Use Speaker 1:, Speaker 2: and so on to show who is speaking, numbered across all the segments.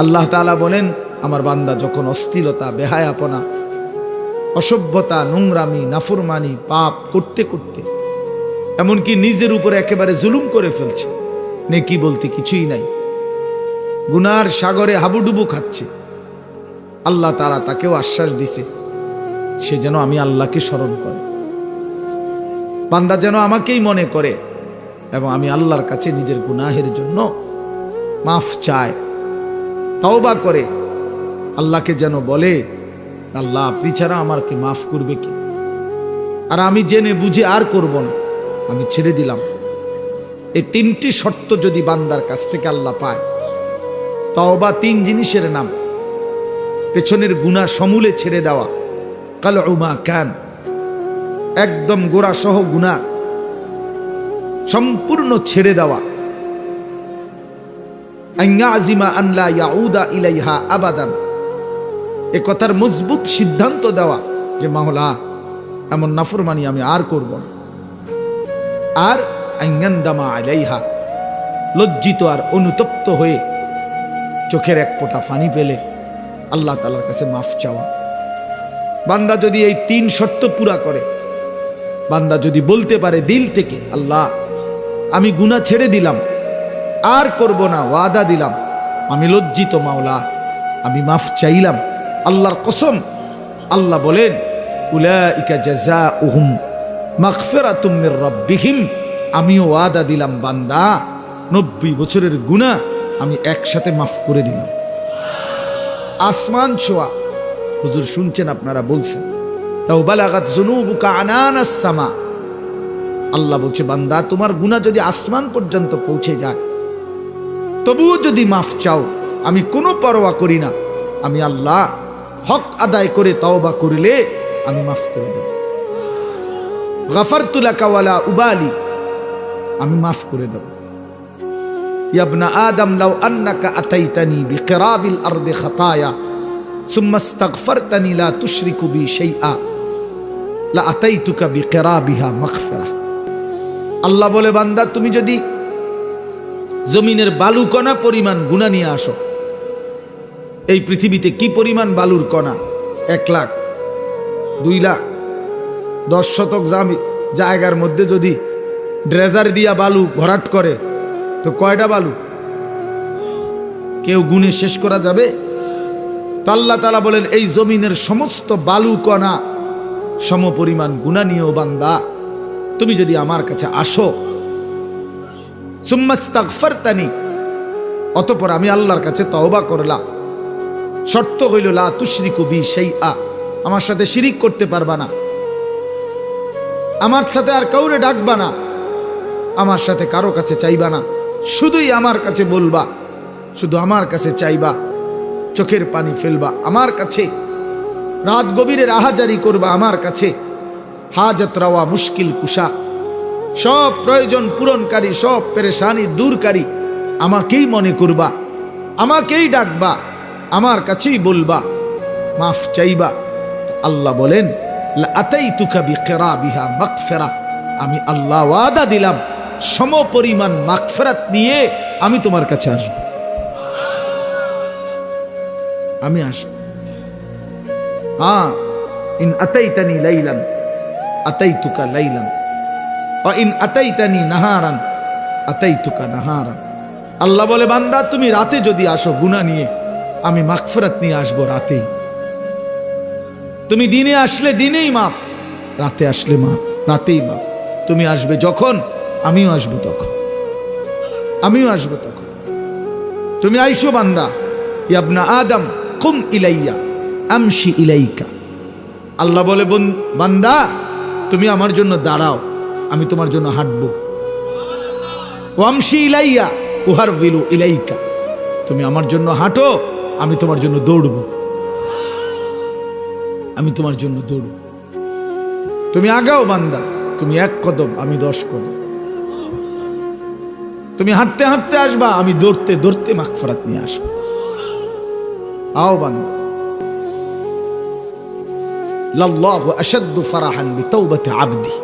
Speaker 1: আল্লাহ তাআলা বলেন, আমার বান্দা যখন অশ্লীলতা, বেহায়াপনা, অসভ্যতা, নোংরামি, নাফরমানি, পাপ করতে করতে এমনকি নিজের উপরে একেবারে জুলুম করে ফেলছে, নেকি বলতে কিছুই নাই, গুনার সাগরে হাবুডুবু খাচ্ছে, আল্লাহ তাআলা তাকেও আশ্বাস দিছে সে যেন আমি আল্লাহকে স্মরণ করে, বান্দা যেন আমাকেই মনে করে এবং আমি আল্লাহর কাছে নিজের গুনাহের জন্য মাফ চায়, তওবা করে আল্লাহকে যেন বলে, আল্লাহ আপনি ছাড়া আমাকে মাফ করবে কি, আর আমি জেনে বুঝে আর করব না, আমি ছেড়ে দিলাম। এই তিনটি শর্ত যদি বান্দার কাছ থেকে আল্লাহ পায়, তওবা 3 জিনিসের নাম, পেছনের গুনাহ সমূলে ছেড়ে দেওয়া, কালউমা কান, একদম গোড়া সহ গুনাহ সম্পূর্ণ ছেড়ে দেওয়া, আইয়াজিমা আন লা ইয়াউদা ইলাইহা আবাদান, এ কথার মজবুত সিদ্ধান্ত দেওয়া যে মাওলা এমন নাফরমানি আমি আর করব না, আর আইয়ান্দামা আলাইহা, লজ্জিত আর অনুতপ্ত হয়ে চোখের এক ফোঁটা পানি পেলে আল্লাহ তাআলার কাছে মাফ চাওয়া। বান্দা যদি এই 3 শর্ত পুরা করে, বান্দা যদি বলতে পারে দিল থেকে, আল্লাহ আমি গুনাহ ছেড়ে দিলাম, আর করব না, ওয়াদা দিলাম, আমি লজ্জিত মাওলা, আমি মাফ চাইলাম, আল্লাহর কসম, আল্লাহ বলেন উলাইকা জাযাউহুম মাগফিরাতুম মির রাব্বিহিম, আমিও ওয়াদা দিলাম বান্দা 90 বছরের গুনাহ আমি একসাথে মাফ করে দিলাম। আসমান ছোঁয়া, হুজুর শুনছেন, আপনারা বলছেন লাউ বালাগাত যুনুবুকা আনানাস সামা, আল্লাহ বলছে বান্দা তোমার গুনাহ যদি আসমান পর্যন্ত পৌঁছে যায়, তবুও যদি মাফ চাও, আমি কোনো পরোয়া করি না, আমি আল্লাহ হক আদায় করে তওবা করলে আমি মাফ করে দেব। গাফারতু লাকা ওয়ালা উবালি, আমি মাফ করে দেব। ইয়া ইবনা আদম লাউ আন্নাকা আতাইতানি বিকিরাবিল আরদি খাতায়া সুম্মা ইস্তাগফারতানি লা তুশরিকু বি শাইআ লা আতাইতুকা বিকিরাবিহা মাগফিরাহ। আল্লাহ বলে বান্দা তুমি যদি জমিনের বালুকণা পরিমাণ গুনাহ নিয়ে আসো, এই পৃথিবীতে কি পরিমাণ বালুর কণা, 1 লাখ, 2 লাখ, 10 শতক জায়গার মধ্যে যদি ড্রেজার দিয়া বালু ভরাট করে তো কয়টা বালু কেউ গুনে শেষ করা যাবে? তো আল্লাহ তাআলা বলেন এই জমিনের সমস্ত বালু কণা সম পরিমাণ গুনাহ নিয়েও বান্দা তুমি যদি আমার কাছে আসো, সুম্মা ইস্তাগফারতানি, অতঃপর আমি আল্লাহর কাছে তওবা করলাম, শর্ত হইল লা তুশরিকু বি শাইআ, আমার সাথে শিরিক করতে পারবা না, আমার সাথে আর কাউরে ডাকবা না, আমার সাথে কারো কাছে চাইবা না, শুধুই আমার কাছে বলবা, শুধু আমার কাছে চাইবা, চোখের পানি ফেলবা আমার কাছে, রাত গভীরে রাহাজারি করবা আমার কাছে, হাজত রাওয়া মুশকিল কুশা, সব প্রয়োজন পূরণকারী, সব পেরেশানি দূরকারী আমাকেই মনে করবা, আমাকেই ডাকবা, আমার কাছেই বলবা, মাফ চাইবা। আল্লাহ বলেন লা আতাইতুকা বিকিরাবিহা মাগফিরাহ, আমি আল্লাহ ওয়াদা দিলাম সম পরিমাণ মাগফিরাত নিয়ে আমি তোমার কাছে আসব, আমি আসব। ইন আতাইতানি লাইলান আতাইতুকা লাইলান ওয়া ইন আতাইতানি নাহারান আতাইতুকা নাহারান। আল্লাহ বলে বান্দা তুমি রাতে যদি আসো গুনাহ নিয়ে, আমি মাগফিরাত নিয়ে আসবো রাতেই। তুমি দিনে আসলে দিনেই মাফ, রাতে আসলে মাফ, রাতেই মাফ। তুমি আসবে যখন, আমিও আসবো তখন, আমিও আসবো তখন। তুমি আইসো বান্দা, ইয়া ইবনা আদম কুম ইলাইয়া আমশি ইলাইকা। আল্লাহ বলে বান্দা তুমি আমার জন্য দাঁড়াও, আমি তোমার জন্য হাঁটবো। ওয়ামশি ইলাইয়া উহারবিলু ইলাইকা, তুমি আমার জন্য হাঁটো, আমি তোমার জন্য দৌড়বো, আমি তোমার জন্য দৌড়ব। তুমি আগাও বান্দা, তুমি 1 কদম, আমি 10 কদম। তুমি হাঁটতে হাঁটতে আসবা, আমি দৌড়তে দৌড়তে মাগফিরাত নিয়ে আসবো। আও বান্দা, লাল্লাহু আশাদ্দু ফারাহান বিতাওবাতি আবদি।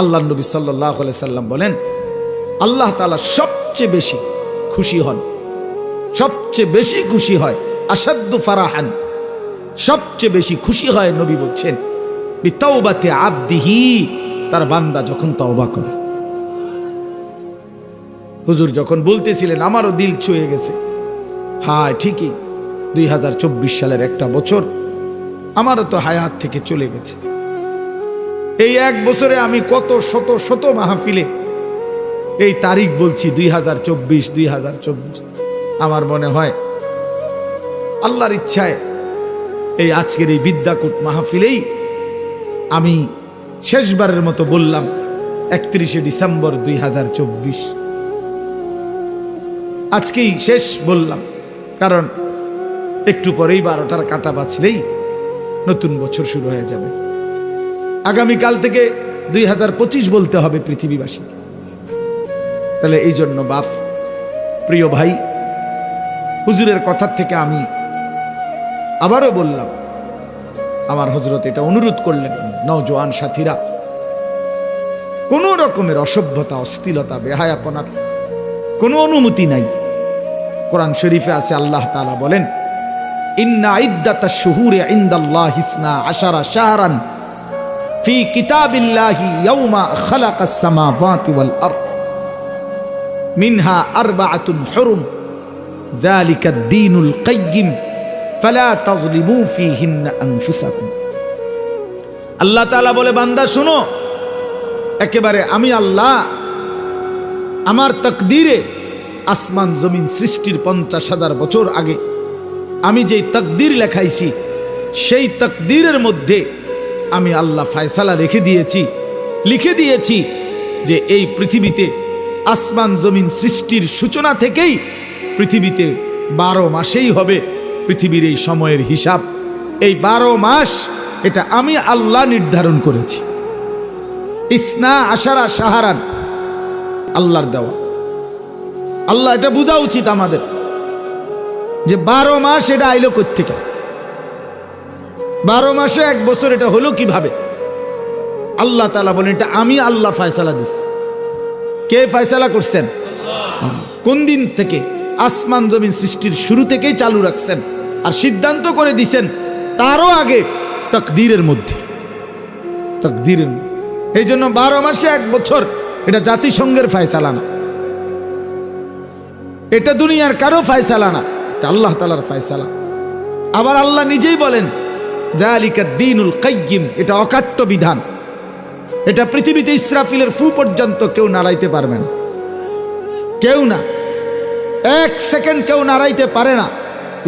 Speaker 1: আল্লাহর নবী সাল্লাল্লাহু আলাইহি সাল্লাম বলেন আল্লাহ তাআলা সবচেয়ে বেশি খুশি হন সবচেয়ে বেশি খুশি হয়, আসাদ্দু ফারাহান, সবচেয়ে বেশি খুশি হয় নবী বলছেন বিতাওবাতি আবদিহি, তার বান্দা যখন তওবা করে। হুজুর যখন বলতেছিলেন আমারও দিল ছুঁয়ে গেছে। হ্যাঁ ঠিকই, 2024 সালের একটা বছর আমারও তো হায়াত থেকে চলে গেছে। এই এক বছরে আমি কত শত শত মাহফিলে এই তারিখ বলছি 2024। আমার মনে হয় আল্লাহর ইচ্ছায় এই আজকের এই বিদ্যাকূট মাহফিলেই আমি শেষবারের মতো বললাম 31শে ডিসেম্বর 2024। আজকেই শেষ বললাম, কারণ একটু পরেই 12টার কাঁটা বাজলেই নতুন বছর শুরু হয়ে যাবে। আগামীকাল থেকে 2025 বলতে হবে পৃথিবীবাসীকে। তাহলে এই জন্য বাপ, প্রিয় ভাই, হুজুরের কথার থেকে আমি আবারও বললাম, আমার হযরত এটা অনুরোধ করলেন, নওজোয়ান সাথীরা, কোন রকমের অসভ্যতা, অশ্লীলতা, বেহায়াপনার কোনো অনুমতি নাই। কোরআন শরীফে আছে, আল্লাহ তাআলা বলেন ইন্না ইদ্দাতাশ শুহুরি ইনদাল্লাহি 12 শাহরান ফি কিতাবিল্লাহি ইয়াওমা খালাকাস সামাওয়াতি ওয়াল আরদ মিনহা আরবাআতুন হুরুম যালিকা ad-দীনুল কাইয়্যিম ফালা তাযলিমু ফীহিন্না আনফুসাকুম। আল্লাহ তাআলা বলে, বান্দা শুনো, একেবারে আমি আল্লাহ আমার তাকদীরে আসমান জমিন সৃষ্টির 50,000 বছর আগে আমি যেই তাকদীর লেখাইছি, সেই তাকদীরের মধ্যে আমি আল্লাহ ফয়সালা লিখে দিয়েছি যে এই পৃথিবীতে আসমান জমিন সৃষ্টির সূচনা থেকেই পৃথিবীতে 12 মাসেই হবে পৃথিবীর এই সময়ের হিসাব। এই 12 মাস এটা আমি আল্লাহ নির্ধারণ করেছি। 12 শাহরান আল্লাহর দেওয়া। আল্লাহ এটা বোঝা উচিত আমাদের যে 12 মাস এটা আইলো কোত্থেকে, 12 মাসে এক বছর এটা হলো কিভাবে? আল্লাহ তাআলা বলেন এটা আমি আল্লাহ ফয়সালা দিছি। কে ফয়সালা করছেন? কোন দিন থেকে? আসমান জমিন সৃষ্টির শুরু থেকেই চালু রাখছেন, আর সিদ্ধান্ত করে দিছেন তারও আগে তাকদীরের মধ্যে। এই জন্য 12 মাসে এক বছর এটা জাতিসংঘের ফয়সালা না, এটা দুনিয়ার কারো ফয়সালা না, এটা আল্লাহ তাআলার ফয়সালা। আবার আল্লাহ নিজেই বলেন যালিকা ad-দীনুল কাইয়্যিম, এটা অকাট্য বিধান। এটা পৃথিবীতে ইসরাফিলের ফু পর্যন্ত কেউ নাড়াইতে পারবে না, কেউ না, 1 সেকেন্ড কেউ নাড়াইতে পারে না।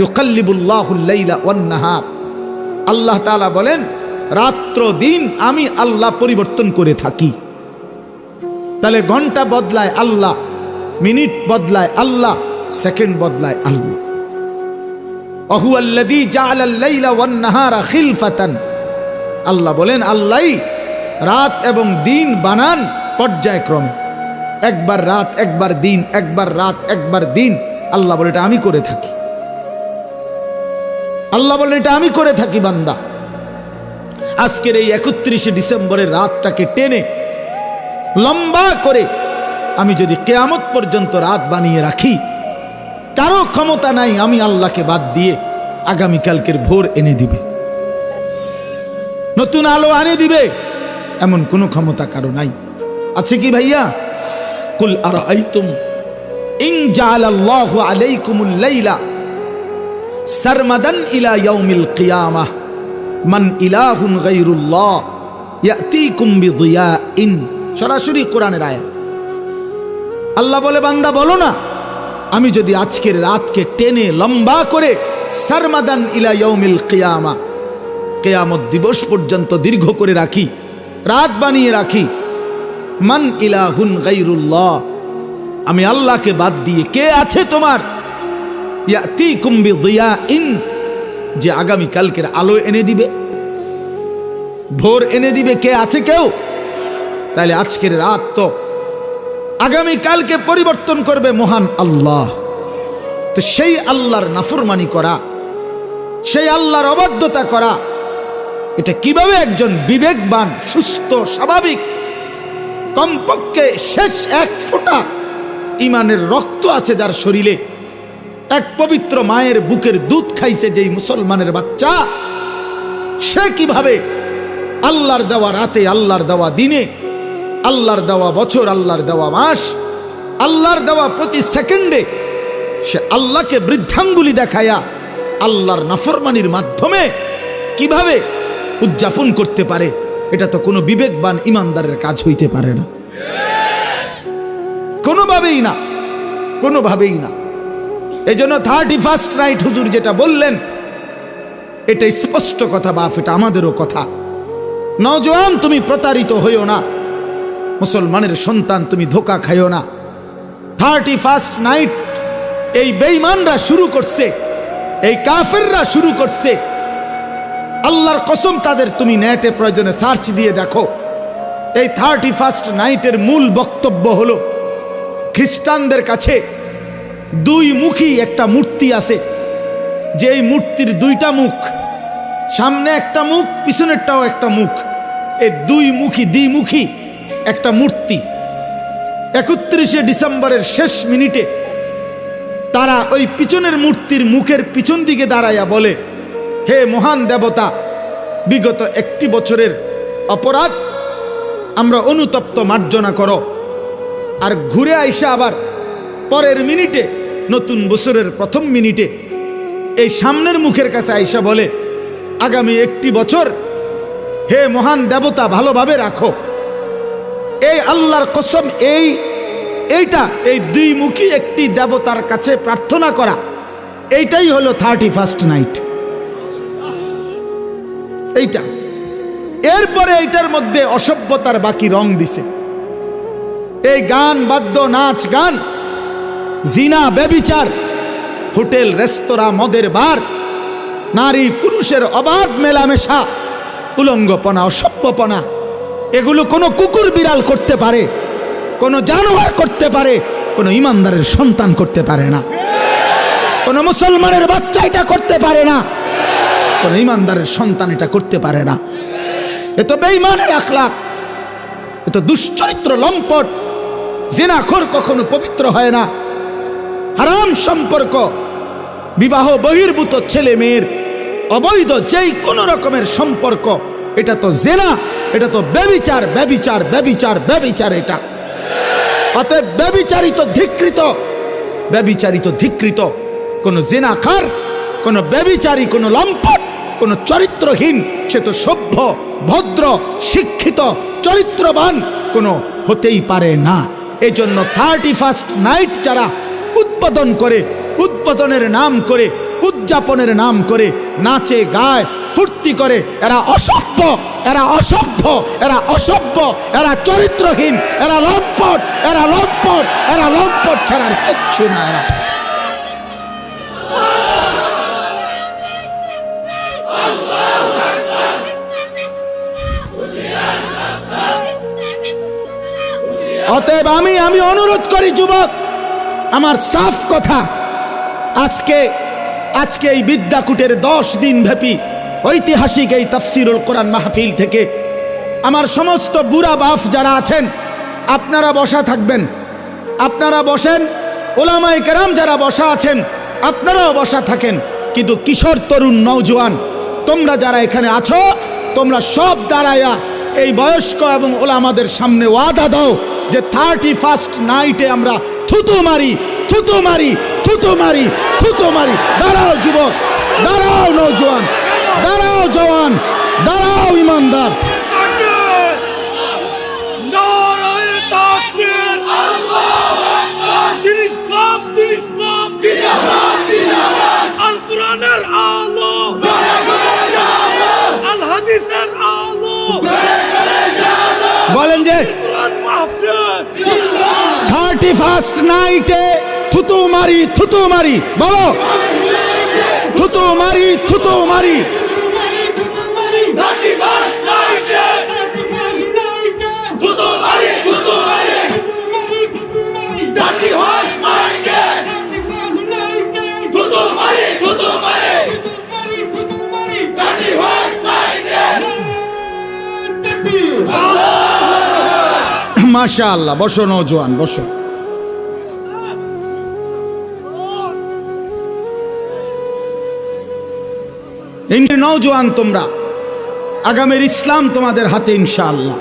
Speaker 1: ইউকাল্লিবুল্লাহুল লাইলা ওয়ান নাহার, আল্লাহ তাআলা বলেন রাত্র দিন আমি আল্লাহ পরিবর্তন করে থাকি। তাহলে ঘন্টা বদলায় আল্লাহ, মিনিট বদলায় আল্লাহ, সেকেন্ড বদলায় আল্লাহ। ওয়াহুয়াল্লাযী জাআলাল লাইলা ওয়ান নাহারা খিলফাতান, আল্লাহ বলেন আল্লাহই রাত এবং দিন বানান পর্যায়ক্রমে, একবার রাত একবার দিন, একবার রাত একবার দিন। আল্লাহ বলে এটা আমি করে থাকি, আল্লাহ বলে এটা আমি করে থাকি বান্দা। আজকের এই 31শে ডিসেম্বরের রাতটাকে টেনে লম্বা করে আমি যদি কিয়ামত পর্যন্ত রাত বানিয়ে রাখি, কারো ক্ষমতা নাই আমি আল্লাহকে বাদ দিয়ে আগামীকালকের ভোর এনে দিবে, নতুন আলো আনে দিবে, এমন কোনো ক্ষমতা কারো নাই। আছে কি ভাইয়া? কুল আরাআইতুম ইন জাআলাল্লাহু আলাইকুমুল লাইলা সারমাদান ইলা ইয়াউমিল কিয়ামাহ মান ইলাহুন গায়রুল্লাহ ইয়াতিকুম বিদিয়াইন। সরাসরি কোরআনের আয়াত। আল্লাহ বলে বান্দা বলো না, আমি যদি আজকের রাতকে টেনে লম্বা করে সারমাদান ইলা ইয়াউমিল কিয়ামা, কিয়ামত দিবস পর্যন্ত দীর্ঘ করে রাখি, রাত বানিয়ে রাখি, মান ইলাহুন গায়রুল্লাহ, আমি আল্লাহকে বাদ দিয়ে কে আছে তোমার, ইয়াতিকুম বিদিয়াইন, যে আগামী কালকের আলো এনে দিবে, ভোর এনে দিবে, কে আছে কেউ? তাহলে আজকের রাত তো আগামী কালকে পরিবর্তন করবে মহান আল্লাহ। তো সেই আল্লাহর নাফরমানি করা, সেই আল্লাহর অবাধ্যতা করা, এটা কিভাবে একজন বিবেকবান, সুস্থ, স্বাভাবিক, কমপক্ষে শেষ 1 ফোঁটা ইমানের রক্ত আছে যার শরীরে, এক পবিত্র মায়ের বুকের দুধ খাইছে যেই মুসলমানের বাচ্চা, সে কিভাবে আল্লাহর দেওয়া রাতে, আল্লাহর দেওয়া দিনে, আল্লাহর দেওয়া বছর, আল্লাহর দেওয়া মাস, আল্লাহর দেওয়া প্রতি সেকেন্ডে সে আল্লাহকে বৃদ্ধাঙ্গুলি দেখায়া আল্লাহর নাফরমানির মাধ্যমে কিভাবে উদযাপন করতে পারে? এটা তো কোনো বিবেকবান ইমানদারের কাজ হইতে পারে না, কোনোভাবেই না, কোনোভাবেই না। এই জন্য 31st নাইট হুজুর যেটা বললেন এটা স্পষ্ট কথা, বাপ, এটা আমাদেরও কথা। নওজোয়ান, তুমি প্রতারিত হইও না, মুসলমানের সন্তান তুমি ধোকা খাইও না। 31st নাইট এই বেঈমানরা শুরু করছে, এই কাফেররা শুরু করছে। আল্লাহর কসম, তাদের তুমি নেটে প্রয়োজনে সার্চ দিয়ে দেখো। এই 31st নাইটের মূল বক্তব্য হলো খ্রিস্টানদের কাছে দুই মুখী একটা মূর্তি আছে, যে এই মূর্তির দুইটা মুখ, সামনে একটা মুখ, পিছনেরটাও একটা মুখ, এই দুই মুখী দ্বিমুখী একটা মূর্তি। 31শে ডিসেম্বরের শেষ মিনিটে তারা ওই পিছনের মূর্তির মুখের পিছন দিকে দাঁড়াইয়া বলে, হে মহান দেবতা, বিগত 1 বছরের অপরাধ আমরা অনুতপ্ত মার্জনা করো। আর ঘুরে আইসা আবার পরের মিনিটে, নতুন বছরের প্রথম মিনিটে এই সামনের মুখের কাছে আইসা বলে, আগামী 1 বছর হে মহান দেবতা ভালোভাবে রাখো। এই আল্লাহর কসম, এই দুইমুখী একটি দেবতার কাছে প্রার্থনা করা, এইটাই হলো 31st নাইট। এইটা, এরপরে এইটার মধ্যে অসভ্যতার বাকি রং দিছে। এই গান, বাদ্য, নাচ গান, জিনা, ব্যভিচার, হোটেল, রেস্তোরাঁ, মদের বার, নারী পুরুষের অবাধ মেলামেশা, উলঙ্গপনা, অসভ্যপনা, এগুলো কোনো কুকুর বিড়াল করতে পারে, কোনো জানোয়ার করতে পারে, কোনো ইমানদারের সন্তান করতে পারে না, কোনো মুসলমানের বাচ্চা এটা করতে পারে না, কোনো ইমানদারের সন্তান এটা করতে পারে না। এ তো বেঈমানের আখলাক, এ তো দুশ্চরিত্র, লম্পট। জিনাখোর কখনো পবিত্র হয় না। হারাম সম্পর্ক, বিবাহ বহির্ভূত ছেলে মেয়ের অবৈধ যেই কোনো রকমের সম্পর্ক, এটা তো জিনা, এটা তো ব্যভিচার, ব্যভিচার, ব্যভিচার, ব্যভিচার। এটা অতএব ব্যভিচারিত ধিকৃত কোন জিনাখার, কোন ব্যভিচারী, কোন লম্পট, কোন চরিত্রহীন, সে তো সভ্য, ভদ্র, শিক্ষিত, চরিত্রবান কোনো হতেই পারে না। এই জন্য 31st নাইট যারা উদ্বোধন করে, উদ্বোধনের নাম করে, উদযাপনের নাম করে নাচে, গায়, ফুর্তি করে, এরা অসভ্য, এরা অসভ্য, এরা অসভ্য, এরা চরিত্রহীন, এরা লম্পট, এরা লম্পট, এরা লম্পট ছাড়া আর কিচ্ছু না। এরা অতএব আমি অনুরোধ করি যুবক, আমার সাফ কথা, আজকে এই বিদ্যাকূটের 10 দিন ব্যাপী ঐতিহাসিক এই তাফসিরুল কোরআন মাহফিল থেকে আমার সমস্ত বুড়া বাপ যারা আছেন, আপনারা বসা থাকবেন, আপনারা বসেন। ওলামায়ে কেরাম যারা বসা আছেন আপনারাও বসা থাকেন। কিন্তু কিশোর, তরুণ, নওজোয়ান, তোমরা যারা এখানে আছো, তোমরা সব দাঁড়ায়া এই বয়স্ক এবং ওলামাদের সামনে ওয়াদা দাও যে 31st নাইটে আমরা থুতু মারি, থুতু মারি, থুতু মারি, থুতু মারি। দাঁড়াও যুবক, দাঁড়াও নওজোয়ান, দাঁড়াও জওয়ান, দাঁড়াও ইমানদার। বলেন যে 31st নাইটে থুতু মারি, থুতু মারি, বলো থুতু মারি, থুতু মারি। মাশাআল্লাহ, বসো নওজোয়ান, বসো। নওজোয়ান তোমরা, আগামীর ইসলাম তোমাদের হাতে ইনশাআল্লাহ,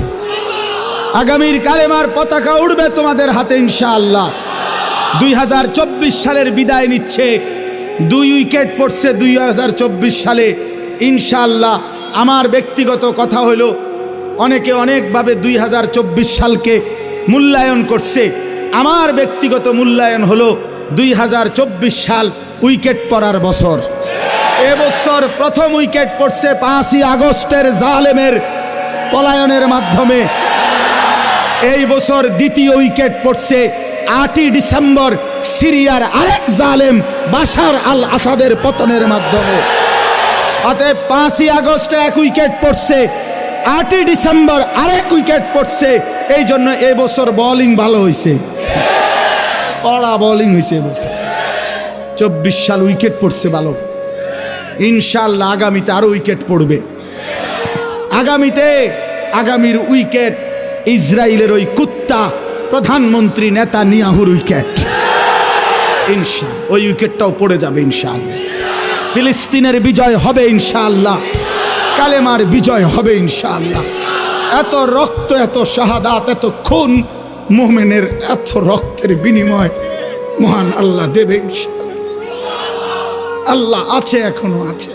Speaker 1: আগামীর কালেমার পতাকা উড়বে তোমাদের হাতে ইনশাআল্লাহ। 2024 সালের বিদায় নিচ্ছে, 2 উইকেট পড়ছে 2024 সালে ইনশাআল্লাহ। আমার ব্যক্তিগত কথা হলো, অনেকে অনেকভাবে 2024 সালকে মূল্যায়ন করছে। আমার ব্যক্তিগত মূল্যায়ন হলো 2024 সাল উইকেট পড়ার বছর। এবছর প্রথম উইকেট পড়ছে 5ই আগস্টের জালেমের পলায়নের মাধ্যমে। এই বছর দ্বিতীয় উইকেট পড়ছে 8ই ডিসেম্বর সিরিয়ার আরেক জালেম বাশার আল আসাদের পতনের মাধ্যমে। অতএব 5ই আগস্টে 1 উইকেট পড়ছে, 8ই ডিসেম্বর আরেক উইকেট পড়ছে। এই জন্য এবছর বোলিং ভালো হয়েছে, কড়া বোলিং হয়েছে এবছর। 24 সাল উইকেট পড়ছে ভালো, ইনশাআল্লাহ আগামীতে আরো উইকেট পড়বে। আগামীর উইকেট ইসরায়েলের ওই কুত্তা প্রধানমন্ত্রী নেতানিয়াহুর উইকেট, ইনশাআল্লাহ ওই উইকেটটাও পড়ে যাবে ইনশাআল্লাহ। ফিলিস্তিনের বিজয় হবে ইনশাআল্লাহ, কালেমার বিজয় হবে ইনশাআল্লাহ। এত রক্ত, এত শাহাদাত, এত খুন, মুমিনের এত রক্তের বিনিময় মহান আল্লাহ দেবে ইনশাআল্লাহ। আল্লাহ আছে, এখনো আছে।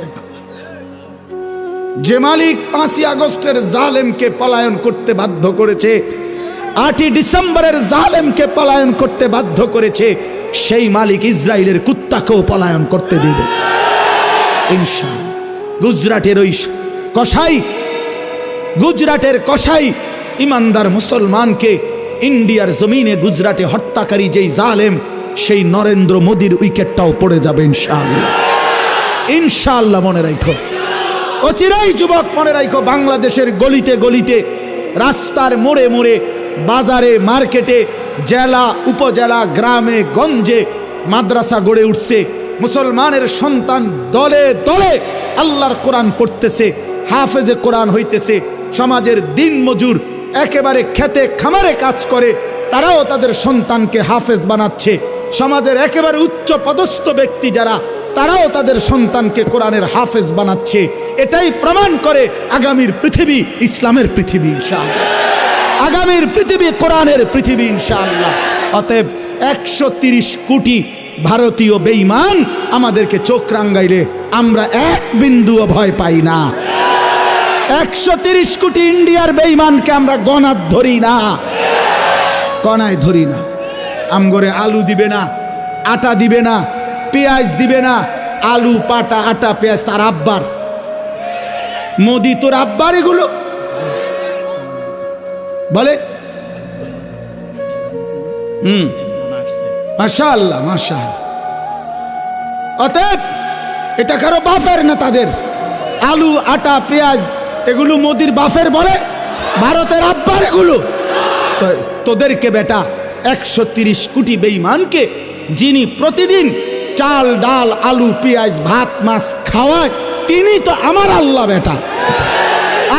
Speaker 1: যে মালিক 5ই আগস্টের জালেমকে পলায়ন করতে বাধ্য করেছে, 8ই ডিসেম্বরের জালেমকে পলায়ন করতে বাধ্য করেছে, সেই মালিক ইসরায়েলের কুত্তাকেও পলায়ন করতে দিবে ইনশাআল্লাহ। গুজরাটের কসাই ইমানদার মুসলমানকে ইন্ডিয়ার জমিনে গুজরাটে হত্যাকারী যেই জালেম, সেই নরেন্দ্র মোদীর উইকেটটাও পড়ে যাবে ইনশাআল্লাহ। ইনশাআল্লাহ মনে রাখো, অচিরেই যুবক মনে রাখো, বাংলাদেশের গলিতে গলিতে, রাস্তার মোড়ে মোড়ে, বাজারে মার্কেটে, জেলা উপজেলা, গ্রামে গঞ্জে মাদ্রাসা গড়ে উঠছে। মুসলমানের সন্তান দলে দলে আল্লাহর কোরআন পড়তেছে, হাফেজে কোরআন হইতেছে। সমাজের দিন মজুর একেবারে খেতে খামারে কাজ করে, তারাও তাদের সন্তানকে হাফেজ বানাচ্ছে। সমাজের একেবারে উচ্চ পদস্থ ব্যক্তি যারা, তারাও তাদের সন্তানকে কোরআনের হাফেজ বানাচ্ছে। এটাই প্রমাণ করে আগামীর পৃথিবী ইসলামের পৃথিবী ইনশাআল্লাহ, আগামীর পৃথিবী কোরআনের পৃথিবী ইনশাআল্লাহ। অতএব 130 কোটি ভারতীয় বেঈমান আমাদেরকে চোখ রাঙ্গাইলে আমরা এক বিন্দুও ভয় পাই না। 130 কোটি ইন্ডিয়ার বেঈমানকে আমরা গণাত ধরি না, কণায় ধরি না। আমগরে আলু দিবে না, আটা দিবে না, পেঁয়াজ দিবে না। আলু, পাটা, আটা, পেঁয়াজ তার আব্বার। মোদি তোর আব্বার এগুলো বলে। মাশাআল্লাহ, মাশাআল্লাহ। অতএব এটা কারো বাপের না, তাদের আলু, আটা, পেঁয়াজ এগুলো মোদির বাপের বলে, ভারতের আব্বার এগুলো। তোদেরকে বেটা 130 কোটি বেঈমানকে যিনি প্রতিদিন চাল, ডাল, আলু, পেঁয়াজ, ভাত, মাছ খাওয়ায়, তিনি তো আমার আল্লাহ বেটা।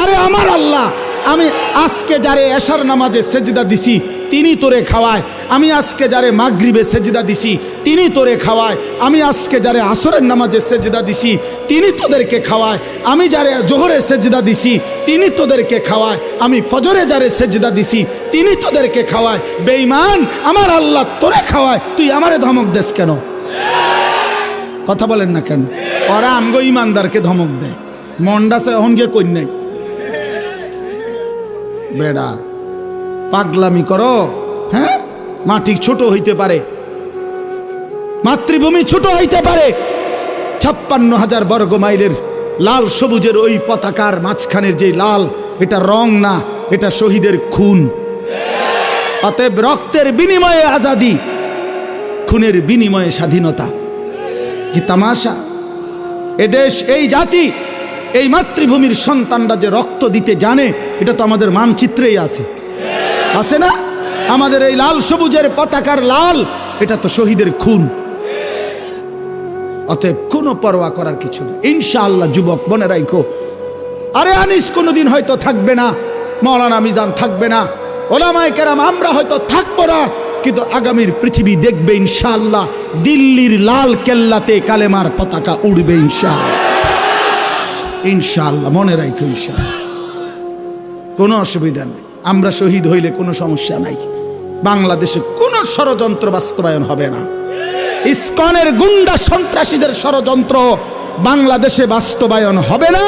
Speaker 1: আরে আমার আল্লাহ, আমি আজকে যারে এশার নামাজে সেজদা দিছি তিনি তোরে খাওয়ায়। আমি আজকে যারে মাগরিবে সেজদা দিছি তিনি তোরে খাওয়ায়। আমি আজকে যারে আসরের নামাজে সেজদা দিছি তিনি তোদেরকে খাওয়ায়। আমি যারে জোহরে সেজদা দিছি তিনি তোদেরকে খাওয়ায়। আমি ফজরে যারে সেজদা দিছি তিনি তোদেরকে খাওয়ায়। বেঈমান, আমার আল্লাহ তোরে খাওয়ায়, তুই আমারে ধমক দেস কেন? কথা বলেন না কেন? ওরা আমগো ইমানদারকে ধমক দেয়। মন্ডাসে এখন গিয়ে কই নাই বেড়া, পাগলামি করো। হ্যাঁ, মাটি ছোট হইতে পারে, মাতৃভূমি ছোট হইতে পারে, 56,000 বর্গ মাইলের লাল সবুজের ওই পতাকার মাঝখানের যে লাল, এটা রং না, এটা শহীদের খুন। অতএব রক্তের বিনিময়ে আজাদি, খুনের বিনিময়ে স্বাধীনতা। কি তামাশা! এদেশ, এই জাতি, এই মাতৃভূমির সন্তানরা যে রক্ত দিতে জানে, এটা তো আমাদের মানচিত্রেই আছে, আছে না? আমাদের এই লাল সবুজের পতাকার লাল, এটা তো শহীদের খুন। অতএব কোনো পরোয়া করার কিছু নেই ইনশাআল্লাহ। যুবক মনে রাখো, আরে আনিস কোনোদিন হয়তো থাকবে না, মাওলানা মিজান থাকবে না, ওলামায়ে কেরাম আমরা হয়তো থাকবো না, কিন্তু আগামীর পৃথিবী দেখবে ইনশাআল্লাহ দিল্লির লাল কেল্লাতে কালেমার পতাকা উড়বে ইনশাআল্লাহ। ইনশাআল্লাহ, মনে রাখো ইনশাআল্লাহ, কোনো অসুবিধা নেই। আমরা শহীদ হইলে কোনো সমস্যা নাই। বাংলাদেশে কোনো ষড়যন্ত্র বাস্তবায়ন হবে না। ইসকনের গুন্ডা সন্ত্রাসীদের ষড়যন্ত্র বাংলাদেশে বাস্তবায়ন হবে না।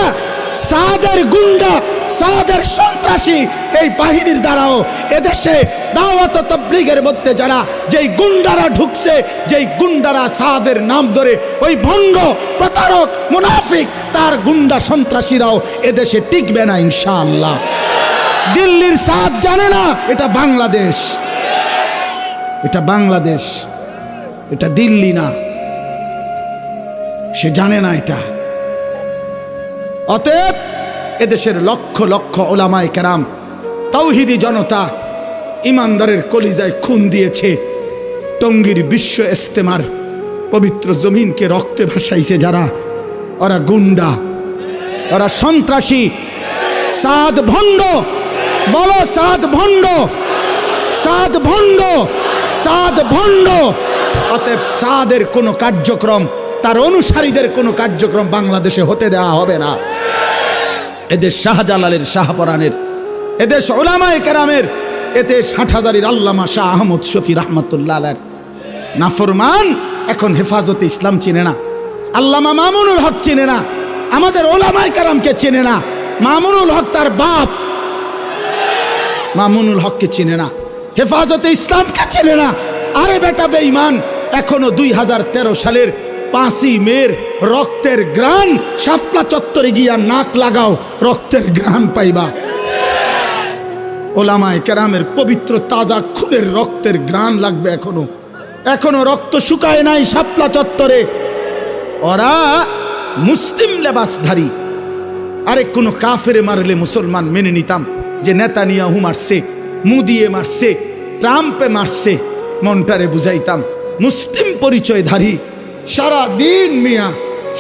Speaker 1: সাদের গুন্ডা, সাদের সন্ত্রাসী এই বাহিনীর দ্বারাও এদেশে দাওয়াত ও তাবলীগের মধ্যে যারা যেই গুন্ডারা ঢুকছে, যেই গুন্ডারা সাদের নাম ধরে ওই ভণ্ড প্রতারক মুনাফিক তার গুন্ডা সন্ত্রাসীরাও এদেশে টিকবে না ইনশাআল্লাহ। দিল্লির সাদ জানে না এটা বাংলাদেশ, এটা বাংলাদেশ, এটা দিল্লি না, সে জানে না এটা। অতএব এদেশের লক্ষ লক্ষ ওলামায়ে কেরাম, তাওহীদি জনতা ইমানদারের কলিজায় খুন দিয়েছে। টঙ্গীর বিশ্ব ইজতেমার পবিত্র জমিনকে রক্তে ভাসাইছে যারা, ওরা গুন্ডা, ওরা সন্ত্রাসী, সাদ ভণ্ড। বলো সাদ ভণ্ড, সাদ ভণ্ড, সাদ ভণ্ড। অতএব সাদের কোনো কার্যক্রম, তার অনুসারীদের কোনো কার্যক্রম বাংলাদেশে হতে দেওয়া হবে না। এদেশ শাহজালালের, শাহপরানের, এদেশ উলামায়ে কেরামের, এদেশ হাটহাজারীর আল্লামা শাহ আহমদ শফি রহমতুল্লাহ আলাইহির নাফরমান এখন হেফাজতে ইসলাম চিনে না, আল্লামা মামুনুল হক চিনে না, আমাদের উলামায়ে কেরামকে চিনে না, মামুনুল হক তার বাপ মামুনুল হককে চিনে না, হেফাজতে ইসলামকে চিনে না। আরে বেটা বেঈমান, এখনো 2013 সালের 5ই মের রক্তের গ্রান শাপলা চত্বরে গিয়া নাক লাগাও, রক্তের গ্রান পাইবা। ওলামায়ে কেরামের পবিত্র তাজা খুনের রক্তের গ্রান লাগবে। এখনো এখনো রক্ত শুকায় নাই শাপলা চত্বরে। ওরা মুসলিম লেবাসধারী। আরে কোনো কাফেরে মারলে মুসলমান মেনে নিতাম, যে নেতানিয়াহু মারছে, মুদিয়ে মারছে, ট্রাম্পে মারছে, মনটারে বুঝাইতাম। মুসলিম পরিচয়ধারী সারা দিন মিয়া,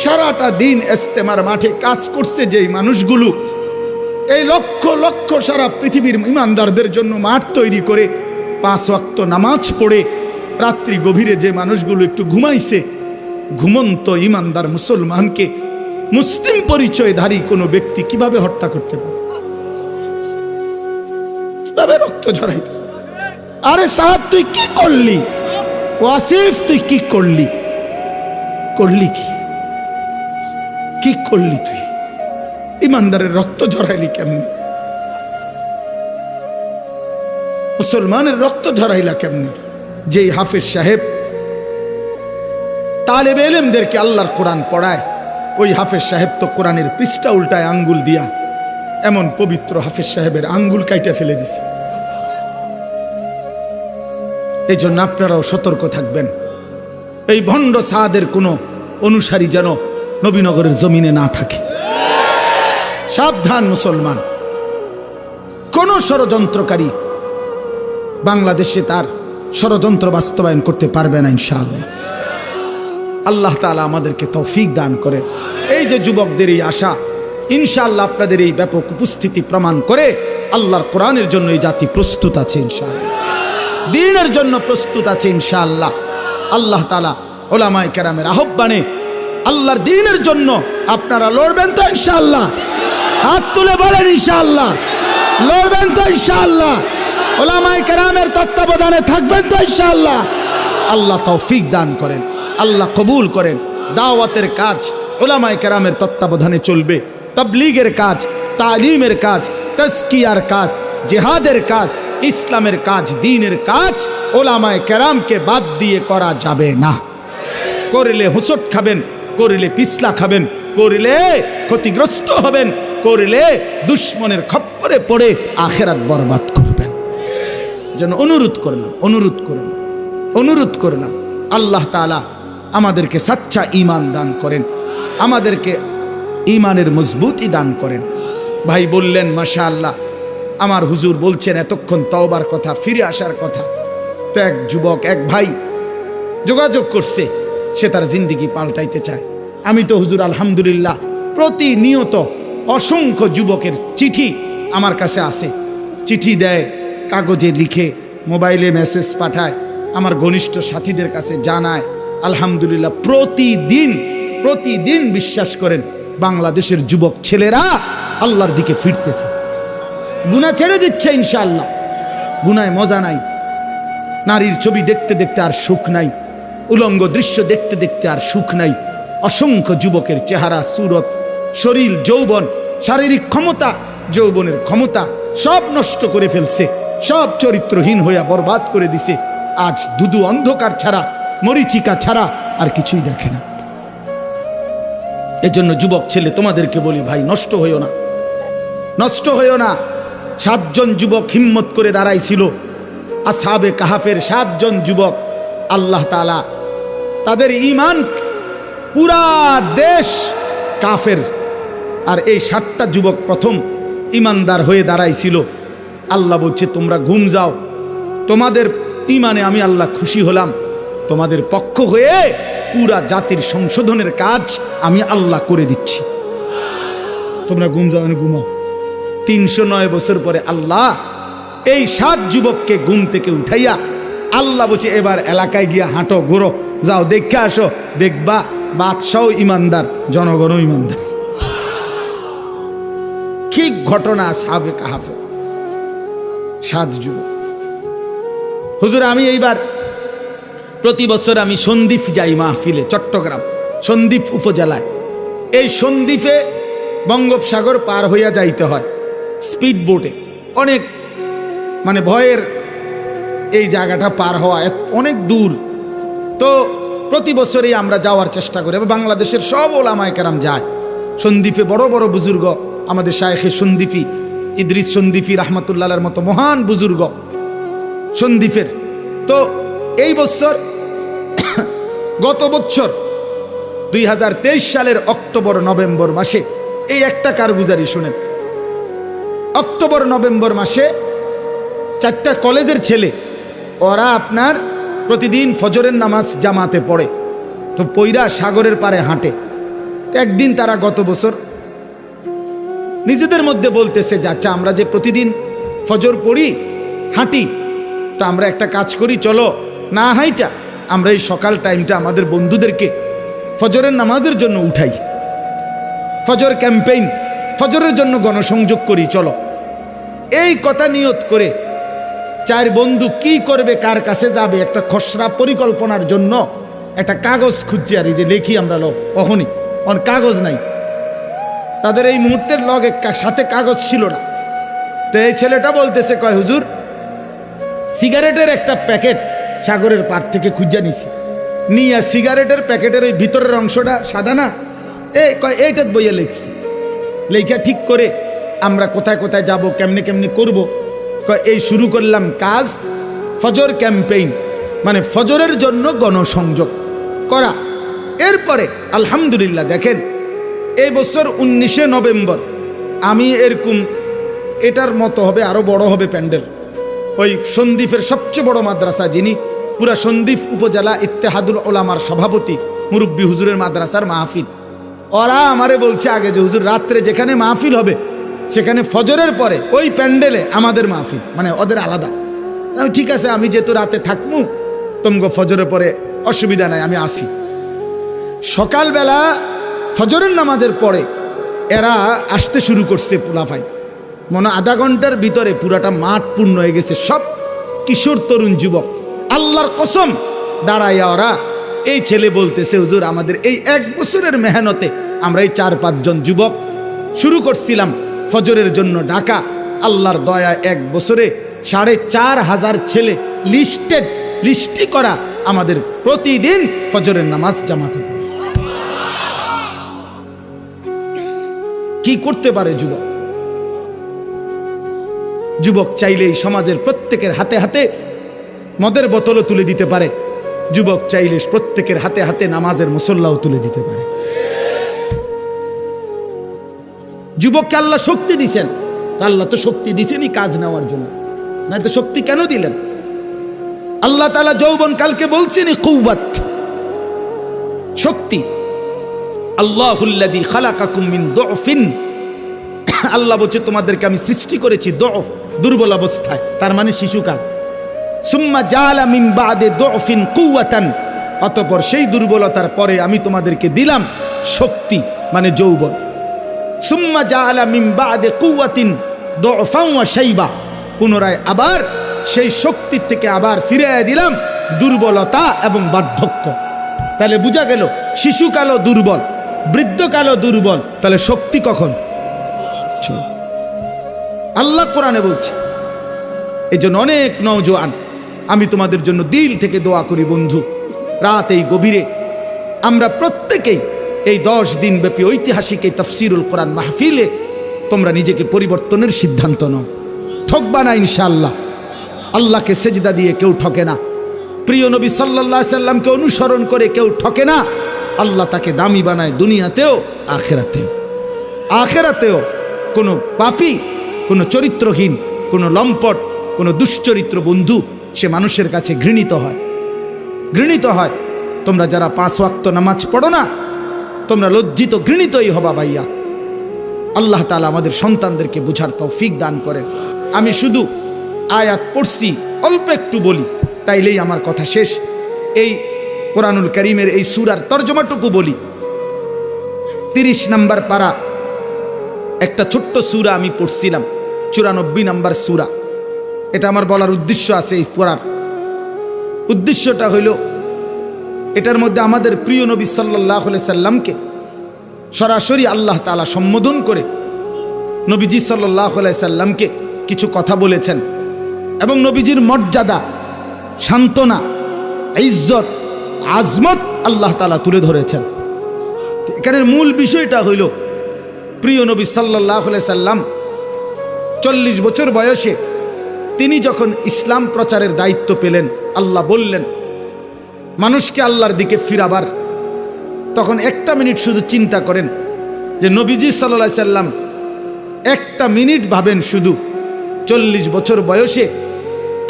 Speaker 1: সারাটা দিন ইজতেমার মাঠে কাজ করছে যেই মানুষগুলো, এই লক্ষ লক্ষ সারা পৃথিবীর ইমানদারদের জন্য মাঠ তৈরি করে 5 ওয়াক্ত নামাজ পড়ে রাত্রি গভীরে যে মানুষগুলো একটু ঘুমাইছে, ঘুমন্ত ইমানদার মুসলমানকে মুসলিম পরিচয়ধারী কোনো ব্যক্তি কিভাবে হত্যা করতে পারে, কিভাবে রক্ত ঝরাইতে? আরে সাদ তুই কি করলি? ওয়াসিফ তুই কি করলি? করলি কি? কি করলি তুই? ইমানদারের রক্ত ঝরাইলি কেমনি? মুসলমানের রক্ত ঝরাইলা কেমনি? যেই হাফেজ সাহেব তালেবে ইলমদেরকে আল্লাহর কোরআন পড়ায়, ওই হাফেজ সাহেব তো কোরআনের পৃষ্ঠা উল্টায় আঙ্গুল দিয়া, এমন পবিত্র হাফেজ সাহেবের আঙ্গুল কাইটা ফেলে দিছে। এই জন্য আপনারাও সতর্ক থাকবেন, এই ভণ্ড সাদের কোনো অনুসারী যেন নবীনগরের জমিনে না থাকে। সাবধান মুসলমান, কোন ষড়যন্ত্রকারী বাংলাদেশে তার ষড়যন্ত্র বাস্তবায়ন করতে পারবে না ইনশাআল্লাহ। আল্লাহ তাআলা আমাদেরকে তৌফিক দান করে। এই যে যুবকদের এই আশা, ইনশাআল্লাহ আপনাদের এই ব্যাপক উপস্থিতি প্রমাণ করে আল্লাহর কোরআনের জন্য এই জাতি প্রস্তুত আছে ইনশাআল্লাহ, দ্বীনের জন্য প্রস্তুত আছে ইনশাআল্লাহ। আল্লাহ তাআলা উলামায়ে কেরামের আহ্বানে আল্লাহর দ্বীনের জন্য আপনারা লড়বেন তো ইনশাআল্লাহ? হাত তুলে বলেন ইনশাআল্লাহ। লড়বেন তো ইনশাআল্লাহ? উলামায়ে কেরামের তত্ত্বাবধানে থাকবেন তো ইনশাআল্লাহ? আল্লাহ তৌফিক দান করেন, আল্লাহ কবুল করেন। দাওয়াতের কাজ উলামায়ে কেরামের তত্ত্বাবধানে চলবে, তাবলীগের কাজ, তালিমের কাজ, তাজকিয়ার কাজ, জিহাদের কাজ, ইসলামের কাজ, দ্বীনের কাজ উলামায়ে কেরামকে বাদ দিয়ে করা যাবে না। করলে হুঁচট খাবেন, করলে পিছলা খাবেন, করলে ক্ষতিগ্রস্ত হবেন, করলে দুশ্মনের খপ্পরে পড়ে আখিরাত বরবাদ করবেন। যেন অনুরোধ করলাম, অনুরোধ করলাম, অনুরোধ করলাম আল্লাহ তাআলা আমাদেরকে সচ্চা ঈমান দান করেন, আমাদেরকে ঈমানের মজবুতি দান করেন। ভাই বললেন মাশাআল্লাহ, আমার হুজুর বলছেন এতক্ষণ তওবার কথা, ফিরে আসার কথা। তো এক যুবক, এক ভাই যোগাযোগ করছে, সে তার জিন্দেগি পাল্টাইতে চায়। আমি তো হুজুর আলহামদুলিল্লাহ প্রতিনিয়ত অসংখ্য যুবকের চিঠি আমার কাছে আসে, চিঠি দেয়, কাগজে লিখে, মোবাইলে মেসেজ পাঠায়, আমার ঘনিষ্ঠ সাথীদের কাছে জানায়। আলহামদুলিল্লাহ প্রতিদিন প্রতিদিন বিশ্বাস করেন বাংলাদেশের যুবক ছেলেরা আল্লাহর দিকে ফিরতেছে, গুনাহ ছেড়ে দিচ্ছে ইনশাআল্লাহ। গুনায় মজা নাই, নারীর ছবি দেখতে দেখতে আর সুখ নাই, উলঙ্গ দৃশ্য দেখতে দেখতে আর সুখ নাই। অসংখ্য যুবকের চেহারা, সুরত, শরীর, যৌবন, শারীরিক ক্ষমতা, যৌবনের ক্ষমতা সব নষ্ট করে ফেলছে, সব চরিত্রহীন হইয়া বরবাদ করে দিছে। আজ দুদু অন্ধকার ছাড়া, মরিচিকা ছাড়া আর কিছুই দেখে না। এজন্য যুবক ছেলে তোমাদেরকে বলি, ভাই নষ্ট হইও না, নষ্ট হইও না। 7 জন যুবক হিম্মত করে দাঁড়াইছিল, আসহাবে কাহাফের 7 জন যুবক। আল্লাহ তাআলা তাদের ঈমান, পুরা দেশ কাফের, আর এই 7টা যুবক প্রথম ঈমানদার হয়ে দাঁড়াইছিল। আল্লাহ বলছে তোমরা ঘুম যাও, তোমাদের ঈমানে আমি আল্লাহ খুশি হলাম, তোমাদের পক্ষ হয়ে পুরা জাতির সংশোধনের কাজ আমি আল্লাহ করে দিচ্ছি। তোমরা ঘুম যাও, ঘুমাও। 309 বছর পরে আল্লাহ এই 7 যুবককে ঘুম থেকে উঠাইয়া আল্লাহ বলছে এবার এলাকায় গিয়া হাঁটো, ঘোরো, যাও দেখে আসো, দেখবা বাদশাহ ইমানদার, জনগণও ইমানদার। কি ঘটনা! আসহাবে কাহাফে 7 যুবক। হুজুর আমি এইবার প্রতি বছর আমি সন্দ্বীপ যাই মাহফিলে, চট্টগ্রাম সন্দ্বীপ উপজেলায়। এই সন্দ্বীপে বঙ্গোপসাগর পার হইয়া যাইতে হয় স্পিড বোটে, অনেক মানে ভয়ের এই জায়গাটা পার হওয়া অনেক দূর। তো প্রতি বছরই আমরা যাওয়ার চেষ্টা করি, বাংলাদেশের সব ওলামায়ে কেরাম যায় সন্দ্বীপে। বড় বড় বুজুর্গ, আমাদের শায়েখে সন্দ্বীপী ইদ্রিস সন্দ্বীপী রাহমাতুল্লাহর মতো মহান বুজুর্গ সন্দ্বীপের। তো এই বছর গত বছর 2023 সালের অক্টোবর নভেম্বর মাসে এই একটা কারগুজারি শুনেন। অক্টোবর নভেম্বর মাসে 4টা কলেজের ছেলে, ওরা আপনার প্রতিদিন ফজরের নামাজ জামাতে পড়ে, তো পইরা সাগরের পারে হাঁটে। একদিন তারা গত বছর নিজেদের মধ্যে বলতেছে, যাচ্ছা আমরা যে প্রতিদিন ফজর পড়ি, হাঁটি, তা আমরা একটা কাজ করি, চলো না হাইটা আমরা এই সকাল টাইমটা আমাদের বন্ধুদেরকে ফজরের নামাজের জন্য উঠাই, ফজর ক্যাম্পেইন, ফজরের জন্য গণসংযোগ করি, চলো। এই কথা নিয়ত করে 4 বন্ধু কি করবে, কার কাছে যাবে, একটা খসড়া পরিকল্পনার জন্য একটা কাগজ খুঁজছি, আর এই যে লেখি আমরা লোক, কখনই কাগজ নাই তাদের, এই মুহূর্তের লগে সাথে কাগজ ছিল না। তো এই ছেলেটা বলতেছে, কয় হুজুর সিগারেটের একটা প্যাকেট সাগরের পার থেকে খুঁজে নিছি, নিয়ে সিগারেটের প্যাকেটের ওই ভিতরের অংশটা সাদা না, এইটার বইয়ে লিখছি, লেখা ঠিক করে আমরা কোথায় কোথায় যাব, কেমনে কেমনে করব, এই শুরু করলাম কাজ, ফজর ক্যাম্পেইন, মানে ফজরের জন্য গণসংযোগ করা। এরপরে আলহামদুলিল্লাহ দেখেন, এই বছর 19শে নভেম্বর আমি এরকম, এটার মতো হবে, আরো বড় হবে প্যান্ডেল, ওই সন্দ্বীপের সবচেয়ে বড় মাদ্রাসা, যিনি পুরা সন্দ্বীপ উপজেলা ইত্তেহাদুল ওলামার সভাপতি, মুরব্বী হুজুরের মাদ্রাসার মাহফিল, ওরা আমারে বলছে আগে যে হুজুর রাত্রে যেখানে মাহফিল হবে সেখানে ফজরের পরে ওই প্যান্ডেলে আমাদের মাহফিল, মানে ওদের আলাদা। আমি ঠিক আছে, আমি যেহেতু রাতে থাকবো, তোমগো ফজরের পরে অসুবিধা নাই, আমি আসি। সকালবেলা ফজরের নামাজের পরে এরা আসতে শুরু করছে, পোলাফাই মনে আধা ঘন্টার ভিতরে পুরাটা মাঠ পূর্ণ হয়ে গেছে, সব কিশোর তরুণ যুবক। আল্লাহর কসম দাঁড়াইয়া ওরা, এই ছেলে বলতেছে হুজুর আমাদের এই 1 বছরের মেহনতে আমরা এই 4-5 জন যুবক শুরু করছিলাম ফজরের জন্য ডাকা, আল্লাহর দয়া 1 বছরে 4,500 ছেলে লিস্টি করা আমাদের প্রতিদিন ফজরের নামাজ জামাতে। কি করতে পারে যুবক? যুবক চাইলেই সমাজের প্রত্যেকের হাতে হাতে মদের বোতলও তুলে দিতে পারে, যুবক চাইলে প্রত্যেকের হাতে হাতে নামাজের মুসল্লাও তুলে দিতে পারে। যুবককে আল্লাহ শক্তি দিছেন, আল্লাহ তো শক্তি দিছেনই কাজ নেওয়ার জন্য, না তো শক্তি কেন দিলেন? আল্লাহ তাআলা যৌবন কালকে বলছেন কুওয়াত, শক্তি। আল্লাহুল্লাযী খালাকাকুম মিন দুফিন, আল্লাহ বলছে তোমাদেরকে আমি সৃষ্টি করেছি দুফ, দুর্বল অবস্থায়, তার মানে শিশুকাল। সুম্মা জাআলা মিন বাদে দুফিন কুওয়াতান, অতঃপর সেই দুর্বলতার পরে আমি তোমাদেরকে দিলাম শক্তি, মানে যৌবন। সুম্মা জাআলা মিন বাদি কুওয়াতিন দুআফান ওয়া শাইবা, পুনরায় আবার সেই শক্তির থেকে আবার ফিরিয়ে দিলাম দুর্বলতা এবং বার্ধক্য। তাহলে বোঝা গেল শিশুকালও দুর্বল, বৃদ্ধকালও দুর্বল, তাহলে শক্তি কখন? আল্লাহ কোরআনে বলছে। এই জন্য অনেক নওজোয়ান, আমি তোমাদের জন্য দিল থেকে দোয়া করি বন্ধু, রাত এই গভীরে আমরা প্রত্যেকেই এই 10 দিন ব্যাপী ঐতিহাসিক এই তাফসিরুল কোরআন মাহফিলে তোমরা নিজেকে পরিবর্তনের সিদ্ধান্ত নাও। ঠকবা না ইনশাআল্লাহ। আল্লাহকে সেজদা দিয়ে কেউ ঠকে না, প্রিয় নবী সাল্লাল্লাহু আলাইহি সাল্লামকে অনুসরণ করে কেউ ঠকে না। আল্লাহ তাকে দামি বানায় দুনিয়াতেও আখিরাতেও। আখিরাতেও কোনো পাপী, কোনো চরিত্রহীন, কোনো লম্পট, কোনো দুশ্চরিত্র বন্ধু সে মানুষের কাছে ঘৃণিত হয়, ঘৃণিত হয়। তোমরা যারা 5 ওয়াক্ত নামাজ পড়ো না, তোমরা লজ্জিত ঘৃণিতই হবা ভাইয়া। আল্লাহ তাআলা আমাদের সন্তানদেরকে বুঝার তৌফিক দান করেন। আমি শুধু আয়াত পড়ছি, অল্প একটু বলি, তাইলেই আমার কথা শেষ। এই কোরআনুল কারীমের এই সূরার তরজমাটুকু বলি। 30 নম্বর পারা একটা ছোট্ট সূরা আমি পড়ছিলাম, 94 নম্বর সূরা। এটা আমার বলার উদ্দেশ্য আছে। এই পড়ার উদ্দেশ্যটা হইল, এটার মধ্যে আমাদের প্রিয় নবী সাল্লাল্লাহু আলাইহি সাল্লামকে সরাসরি আল্লাহ তাআলা সম্বোধন করে নবীজি সাল্লাল্লাহু আলাইহি সাল্লামকে কিছু কথা বলেছেন এবং নবীজির মর্যাদা, সান্ত্বনা, ইজ্জত, আজমত আল্লাহ তাআলা তুলে ধরেছেন। এখানের মূল বিষয়টা হইল, প্রিয় নবী সাল্লাল্লাহু আলাইহি সাল্লাম 40 বছর বয়সে তিনি যখন ইসলাম প্রচারের দায়িত্ব পেলেন, আল্লাহ বললেন মানুষকে আল্লাহর দিকে ফিরাবার, তখন একটা মিনিট শুধু চিন্তা করেন যে নবীজি সাল্লাল্লাহু আলাইহি সাল্লাম একটা মিনিট ভাবেন, শুধু 40 বছর বয়সে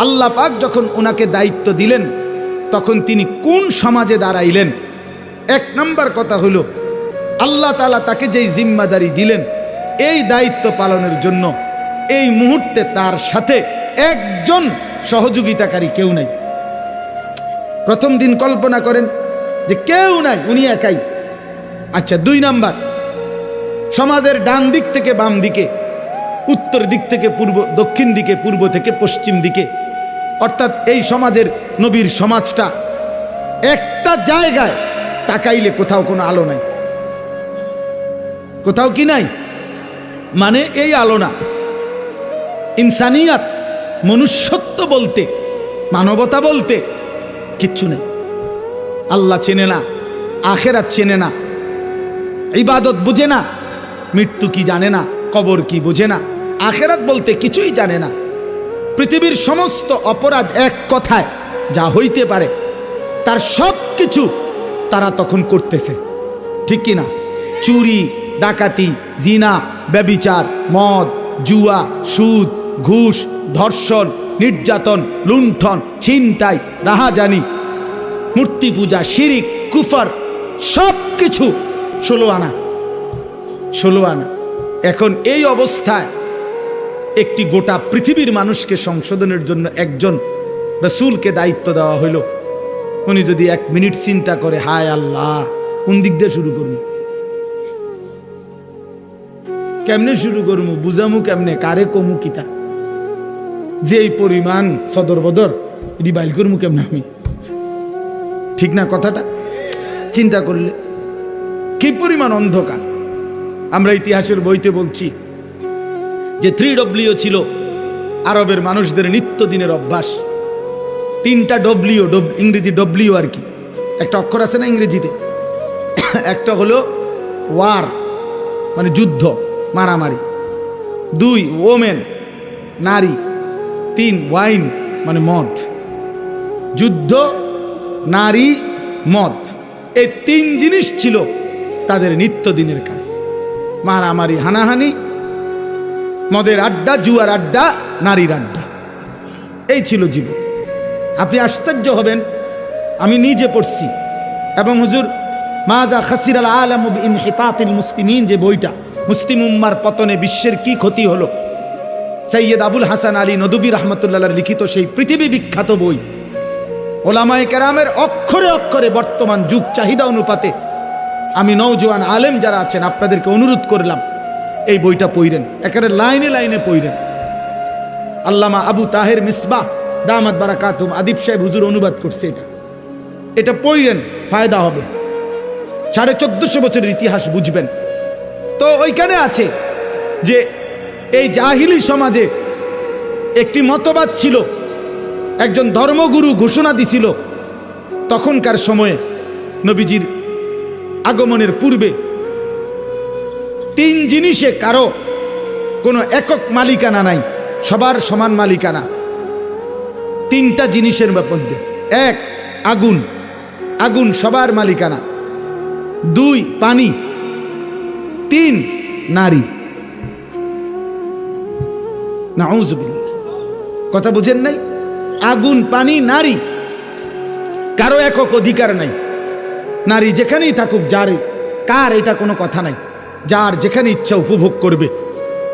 Speaker 1: আল্লাহ পাক যখন ওনাকে দায়িত্ব দিলেন তখন তিনি কোন সমাজে দাঁড়াইলেন। 1 নম্বর কথা হলো, আল্লাহ তাআলা তাকে যেই জিম্মাদারি দিলেন, এই দায়িত্ব পালনের জন্য এই মুহূর্তে তার সাথে একজন সহযোগিতাকারী কেউ নাই। প্রথম দিন কল্পনা করেন যে কেউ নাই, উনি একাই। আচ্ছা, 2 নাম্বার, সমাজের ডান দিক থেকে বাম দিকে, উত্তর দিক থেকে পূর্ব, দক্ষিণ দিকে, পূর্ব থেকে পশ্চিম দিকে, অর্থাৎ এই সমাজের নবীর সমাজটা একটা জায়গায় তাকাইলে কোথাও কোনো আলো নাই। কোথাও কি নাই? মানে এই আলো না। ইনসানিয়াত, মনুষ্যত্ব বলতে, মানবতা বলতে কিচ্ছু নেই। আল্লাহ চেনে না, আখেরাত চেনে না, ইবাদত বুঝে না, মৃত্যু কি জানে না, কবর কি বুঝে না, আখেরাত বলতে কিছুই জানে না। পৃথিবীর সমস্ত অপরাধ এক কথায় যা হইতে পারে তার সব কিছু তারা তখন করতেছে, ঠিক কি না? চুরি, ডাকাতি, জিনা, ব্যভিচার, মদ, জুয়া, সুদ, ঘুষ, ধর্ষণ, নির্যাতন, লুণ্ঠন, ছিনতাই, রাহাজানি, মূর্তি পূজা, শিরিক, কুফর, সব কিছু 16 আনা। এখন এই অবস্থায় একটি গোটা পৃথিবীর মানুষকে সংশোধনের জন্য একজন রাসূলকে দায়িত্ব দেওয়া হইল। উনি যদি 1 মিনিট চিন্তা করে, হায় আল্লাহ, কোন দিক দিয়ে শুরু করবো, কেমনে শুরু করবো, বুঝামু কেমনে, কারে কমু কিতা, যে এই পরিমাণ সদর বদর এটি বাইল করমু কেমনে আমি, ঠিক না কথাটা? চিন্তা করলে কি পরিমাণ অন্ধকার। আমরা ইতিহাসের বইতে বলছি যে 3W ছিল আরবের মানুষদের নিত্যদিনের অভ্যাস। 3টা W, ইংরেজি W আর কি, একটা অক্ষর আছে না ইংরেজিতে, একটা হলো ওয়ার মানে যুদ্ধ, মারামারি, 2 ওমেন নারী, 3 ওয়াইন মানে মদ। যুদ্ধ, নারী, মদ, এই 3 জিনিস ছিল তাদের নিত্যদিনের কাজ। মারামারি, হানাহানি, মদের আড্ডা, জুয়ার আড্ডা, নারীর আড্ডা, এই ছিল জীবন। আপনি আশ্চর্য হবেন, আমি নিজে পড়ছি এবং হুজুর মাজা খাসিরাল আলাম বিইনহিতাতিল মুসলিমিন, যে বইটা, মুসলিম উম্মার পতনে বিশ্বের কি ক্ষতি হলো, সৈয়দ আবুল হাসান আলী নদভী রাহমাতুল্লাহ আলাইহির লিখিত সেই পৃথিবী বিখ্যাত বই। ওলামায়ে কেরামের অক্ষরে অক্ষরে বর্তমান যুগ চাহিদা অনুপাতে আমি নওজোয়ান আলেম যারা আছেন আপনাদেরকে অনুরোধ করলাম, এই বইটা পড়েন, একেবারে লাইনে লাইনে পড়েন। আল্লামা আবু তাহের মিসবাহ দামাত বারাকাতুম আদিব সাহেব হুজুর অনুবাদ করছে। এটা পড়েন, ফায়দা হবে। 1450 বছরের ইতিহাস বুঝবেন। তো ওইখানে আছে যে এই জাহিলি সমাজে একটি মতবাদ ছিল, একজন ধর্মগুরু ঘোষণা দিছিল তখনকার সময়ে নবীজির আগমনের পূর্বে 3 জিনিসে কারো কোনো একক মালিকানা নাই, সবার সমান মালিকানা। 3টা জিনিসের মধ্যে, 1 আগুন, আগুন সবার মালিকানা, 2 পানি, 3 নারী। নাউযুবিল্লাহ, কথা বুঝেন নাই? আগুন, পানি, নারী, কারো একক অধিকার নাই। নারী যেখানেই থাকুক, যার কার এটা কোনো কথা নাই, যার যেখানে ইচ্ছা উপভোগ করবে,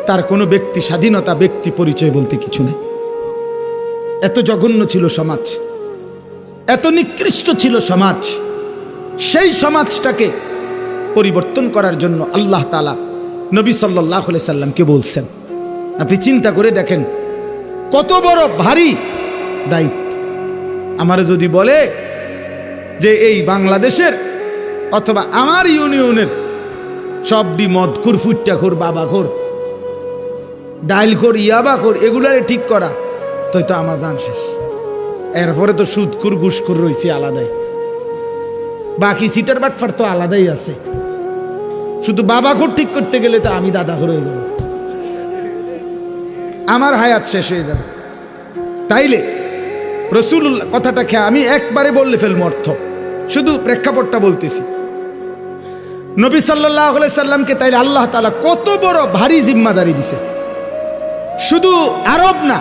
Speaker 1: তার কোনো ব্যক্তি স্বাধীনতা, ব্যক্তি পরিচয় বলতে কিছু নেই। এত জঘন্য ছিল সমাজ, এত নিকৃষ্ট ছিল সমাজ। সেই সমাজটাকে পরিবর্তন করার জন্য আল্লাহ তাআলা নবী সাল্লাল্লাহু আলাইহি সাল্লামকে বলছেন। আপনি চিন্তা করে দেখেন কত বড় ভারী দায়িত্ব। আমার যদি বলে যে এই বাংলাদেশের অথবা আমার ইউনিয়নের সবডি মদখোর, ফুট্টাখোর, বাবাখোর, ডাইলখোর, ইয়াবাখোর, এগুলারে ঠিক করা, তো আমার জান শেষ। এরপরে তো সুদখোর, ঘুষখোর রয়েছে আলাদাই, বাকি সিটার বাটফার তো আলাদাই আছে। শুধু বাবাখোর ঠিক করতে গেলে তো আমি দাদাখোর হয়ে যাব, আমার হায়াত শেষ হয়ে যাবে। তাইলে রাসূলুল্লাহ কথাটা খেয়ে আমি একবারে বললে ফেলবো অর্থ, শুধু প্রেক্ষাপটটা বলতেছি। নবী সাল্লাল্লাহু আলাইহি সাল্লামকে তাইলে আল্লাহ তাআলা কত বড় ভারী জিম্মাদারি দিছে। শুধু আরব না,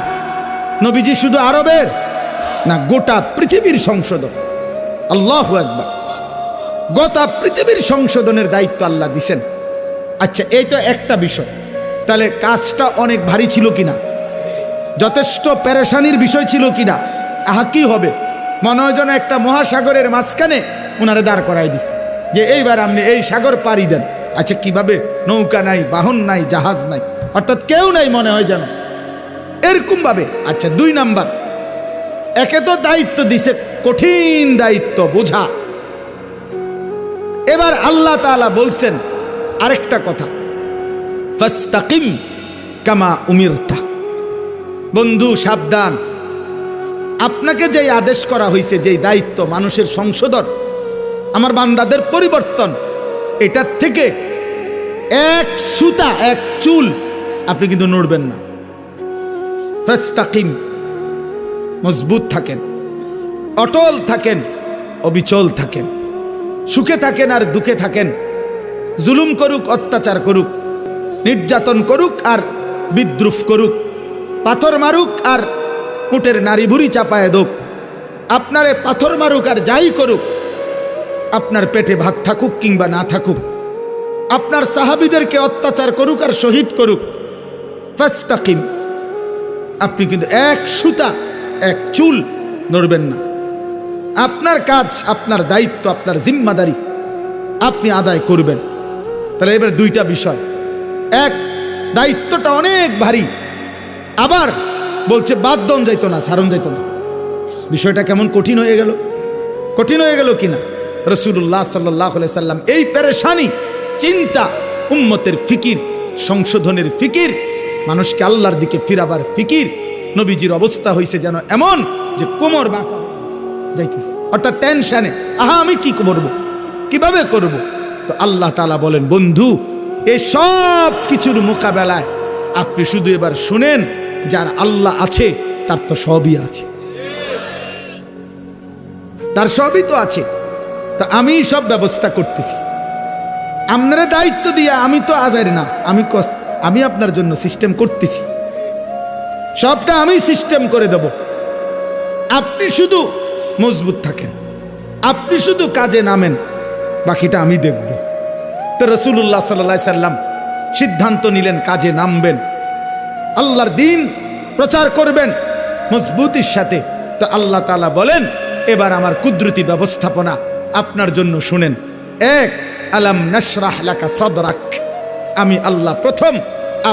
Speaker 1: নবীজি শুধু আরবের না, গোটা পৃথিবীর সংশোধন। আল্লাহু আকবার, গোটা পৃথিবীর সংশোধনের দায়িত্ব আল্লাহ দিছেন। আচ্ছা, এই তো একটা বিষয়। তাহলে কাজটা অনেক ভারী ছিল কিনা, যথেষ্ট পেরেশানির বিষয় ছিল কিনা? আহা, কি হবে, মনে হয় যেন একটা মহাসাগরের মাঝখানে ওনারে দাঁড় করাই দিছে যে এইবার আপনি এই সাগর পাড়ি দেন। আচ্ছা, কিভাবে? নৌকা নাই, বাহন নাই, জাহাজ নাই, অর্থাৎ কেউ নাই, মনে হয় যেন এরকম ভাবে। আচ্ছা, 2 নাম্বার, একে তো দায়িত্ব দিছে, কঠিন দায়িত্ব বোঝা। এবার আল্লাহ তাআলা বলছেন আরেকটা কথা, ফাস্তাকিম কামা উমিরতা। বন্ধু সাবধান, আপনাকে যেই আদেশ করা হয়েছে, যেই দায়িত্ব মানুষের সংশোধন, আমার বান্দাদের পরিবর্তন, এটার থেকে এক সুতা, এক চুল আপনি কিন্তু নড়বেন না। ফাস্তাকিম, মজবুত থাকেন, অটল থাকেন, অবিচল থাকেন, সুখে থাকেন আর দুঃখে থাকেন, জুলুম করুক, অত্যাচার করুক, নির্যাতন করুক আর বিদ্রুপ করুক, পাথর মারুক আর উটের নারী ভুড়ি চাপায় দোক, আপনারে পাথর মারুক আর যাই করুক, আপনার পেটে ভাত থাকুক কিংবা না থাকুক, আপনার সাহাবীদেরকে অত্যাচার করুক আর শহীদ করুক, ফাস্তাকিম, আপনি কিন্তু এক সুতা, এক চুল নড়বেন না। আপনার কাজ, আপনার দায়িত্ব, আপনার জিম্মাদারি আপনি আদায় করবেন। তাহলে এবার 2টা বিষয়, এক, দায়িত্বটা অনেক ভারী, আবার বলছে বাদ দন যাইতো না, ছাড়ন যাইতো না। বিষয়টা কেমন কঠিন হয়ে গেল, কঠিন হয়ে গেল কিনা? রাসূলুল্লাহ সাল্লাল্লাহু আলাইহি সাল্লাম এই পেরেশানি, চিন্তা, উম্মতের ফিকির, সংশোধনের ফিকির, মানুষকে আল্লাহর দিকে ফিরাবার ফিকির, নবীজির অবস্থা হয়েছে যেন এমন যে কোমর বাঁকা যাইতেছে, অর্থাৎ টেনশনে, আহা আমি কি করব, কিভাবে করব? তো আল্লাহ তাআলা বলেন, বন্ধু এই সব কিছুর মোকাবেলায় আপনি শুধু এবার শুনেন, যার আল্লাহ আছে তার তো সবই আছে, তার সবই তো আছে। তো আমি সব ব্যবস্থা করতেছি, আপনারা দায়িত্ব দিয়ে, আমি তো আজার না, আমি আপনার জন্য সিস্টেম করতেছি, সবটা আমি সিস্টেম করে দেব। আপনি শুধু মজবুত থাকেন, আপনি শুধু কাজে নামেন, বাকিটা আমি দেখব। তো রাসূলুল্লাহ সাল্লাল্লাহু আলাইহি সাল্লাম সিদ্ধান্ত নিলেন কাজে নামবেন, আল্লাহর দ্বীন প্রচার করবেন মজবুতির সাথে। তো আল্লাহ তাআলা বলেন, এবার আমার কুদরতি ব্যবস্থাপনা আপনার জন্য শুনেন। 1, আলাম নাশরাহ লাকা সাদরাক, আমি আল্লাহ প্রথম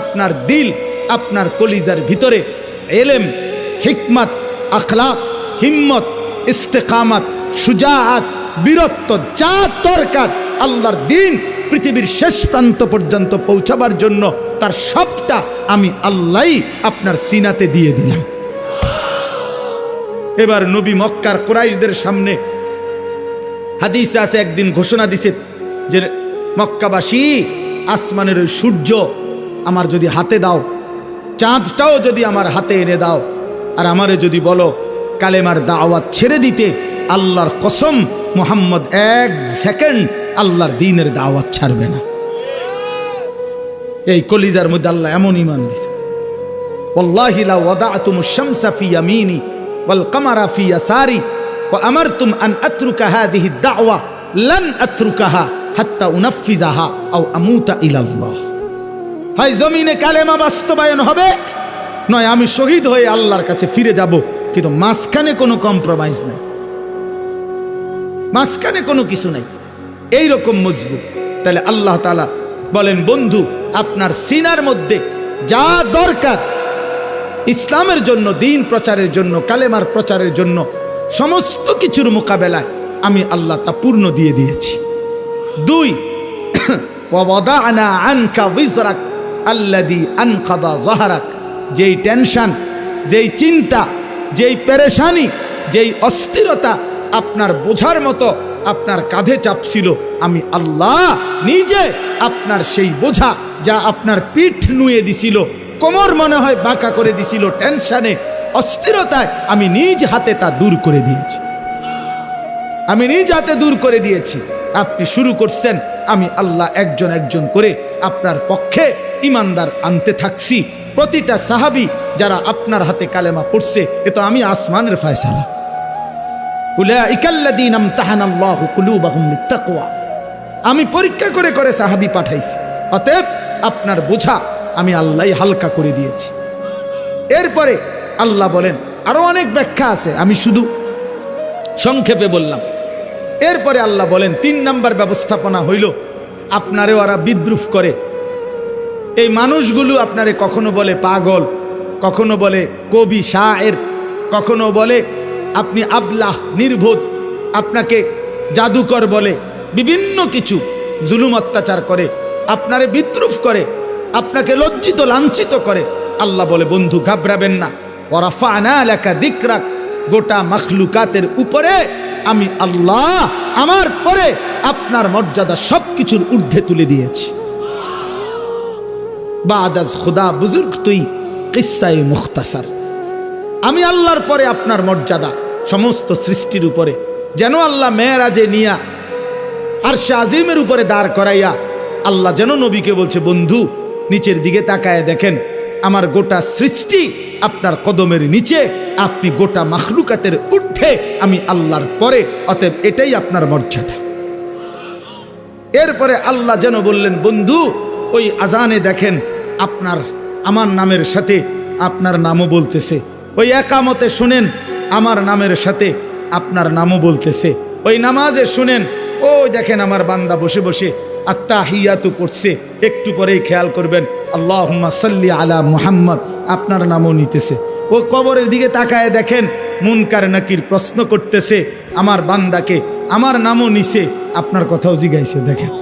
Speaker 1: আপনার দিল, আপনার কলিজার ভিতরে এলেম, হিকমত, আখলাক, হিম্মত, ইস্তেকামত, সুজাআত, বীরত্ব যা দরকার আল্লাহর দিন পৃথিবীর শেষ প্রান্ত পর্যন্ত পৌঁছাবার জন্য তার সবটা আমি আল্লাহই আপনার সিনাতে দিয়ে দিলাম। এবার নবী মক্কার কুরাইশদের সামনে, হাদিসে আছে, একদিন ঘোষণা দিছে যে মক্কাবাসী, আসমানের ওই সূর্য আমার যদি হাতে দাও, চাঁদটাও যদি আমার হাতে এনে দাও, আর আমারে যদি বলো কালেমার দাওয়াত ছেড়ে দিতে, আল্লাহর কসম মুহাম্মদ 1 সেকেন্ড আল্লাহর দ্বীনের দাওয়াত ছাড়বে না। এই কলিজার মধ্যে আল্লাহ এমন ঈমান দিয়েছে, ওয়াল্লাহি লা ওয়াদাতুমুশ শামসা ফি ইয়ামিনি ওয়াল কামারা ফি ইয়াসারি ওয়া আমারতুম আন আতরুকা হাযিহি দাওয়া লান আতরুকাহা হাত্তা উনাফিজাহা আও আমুতা ইলাল্লাহ। হয় জমিনে কালেমা বাস্তবায়ন হবে, নয় আমি শহীদ হয়ে আল্লাহর কাছে ফিরে যাব, কিন্তু মাঝখানে কোনো কম্প্রোমাইজ নাই, মাঝখানে কোনো কিছু নাই, এইরকম মজবুত। তাহলে আল্লাহ তাআলা বলেন, বন্ধু আপনার সিনার মধ্যে যা দরকার ইসলামের জন্য, দিন প্রচারের জন্য, কালেমার প্রচারের জন্য, সমস্ত কিছুর মোকাবেলায় আমি আল্লাহ তা পূর্ণ দিয়ে দিয়েছি। 2 ওয়াদানা আনকা বিজরাক আল্লাযী আনকাদা যাহরাক, যেই টেনশন, যেই চিন্তা, যেই পেরেশানি, যেই অস্থিরতা আপনার বোঝার মতো আপনার কাঁধে চাপছিল, আমি আল্লাহ নিজে আপনার সেই বোঝা যা আপনার পিঠ নুয়ে দিছিল, কোমর মনে হয় বাঁকা করে দিছিল টেনশনে, অস্থিরতায়, আমি নিজ হাতে তা দূর করে দিয়েছি, আমি নিজ হাতে দূর করে দিয়েছি। আপনি শুরু করছেন, আমি আল্লাহ একজন একজন করে আপনার পক্ষে ইমানদার আনতে থাকছি। প্রতিটা সাহাবী যারা আপনার হাতে কালেমা পড়ছে, এ তো আমি আসমানের ফয়সালা। উলাইকাল্লাযীনা ইমতাহানাল্লাহু কুলুবাহুম লিত্তাকওয়া, আমি পরীক্ষা করে করে সাহাবী পাঠাইছি, অতএব আপনার বোঝা আমি আল্লাহই হালকা করে দিয়েছি। এরপরে আল্লাহ বলেন, আরো অনেক ব্যাখ্যা আছে, আমি শুধু সংক্ষেপে বললাম। এরপরে আল্লাহ বলেন, 3 নম্বর ব্যবস্থাপনা হইল, আপনারে ওরা বিদ্রুপ করে। এই মানুষগুলো আপনারে কখনো বলে পাগল, কখনো বলে কবি শায়ের, কখনো বলে আপনি আবলাহ, নির্বোধ, আপনাকে জাদুকর বলে, বিভিন্ন কিছু জুলুম অত্যাচার করে, আপনারে বিদ্রুপ করে, আপনাকে লজ্জিত লাঞ্ছিত করে। আল্লাহ বলে, বন্ধু ঘাবড়াবেন না, ওয়ারাফা'না লাকা যিকরাক, গোটা মাখলুকাতের উপরে আমি আল্লাহ আমার পরে আপনার মর্যাদা সবকিছুর ঊর্ধ্বে তুলে দিয়েছি। বাদাজ খুদা বুজুর্গ তুই কিস্সায়ে মুখতাসার, আমি আল্লাহর পরে আপনার মর্যাদা সমস্ত সৃষ্টির উপরে। যেন আল্লাহ মেরাজে নিয়া আরশে আজিমের উপরে দাঁড় করাইয়া আল্লাহ যেন নবীকে বলছে, বন্ধু নিচের দিকে তাকায় দেখেন, আমার গোটা সৃষ্টি আপনার কদমের নিচে, আপনি গোটা মাখলুকাতের ঊর্ধ্বে, আমি আল্লাহর পরে, অতএব এটাই আপনার মর্যাদা। এরপরে আল্লাহ যেন বললেন, বন্ধু ওই আজানে দেখেন আপনার আমার নামের সাথে আপনার নামও বলতেছে, ওই একামতে শুনেন আমার নামের সাথে আপনার নামও বলতেছে, ওই নামাজে শুনেন, ওই দেখেন আমার বান্দা বসে বসে আত্তাহিয়াতু পড়ছে, একটু পরেই খেয়াল করবেন আল্লাহুম্মা সাল্লি আলা মুহাম্মদ, আপনার নামও নিতেছে। ও কবরের দিকে তাকায় দেখেন মুনকার নাকির প্রশ্ন করতেছে আমার বান্দাকে, আমার নামও নিছে, আপনার কথাও জিগাইছে। দেখেন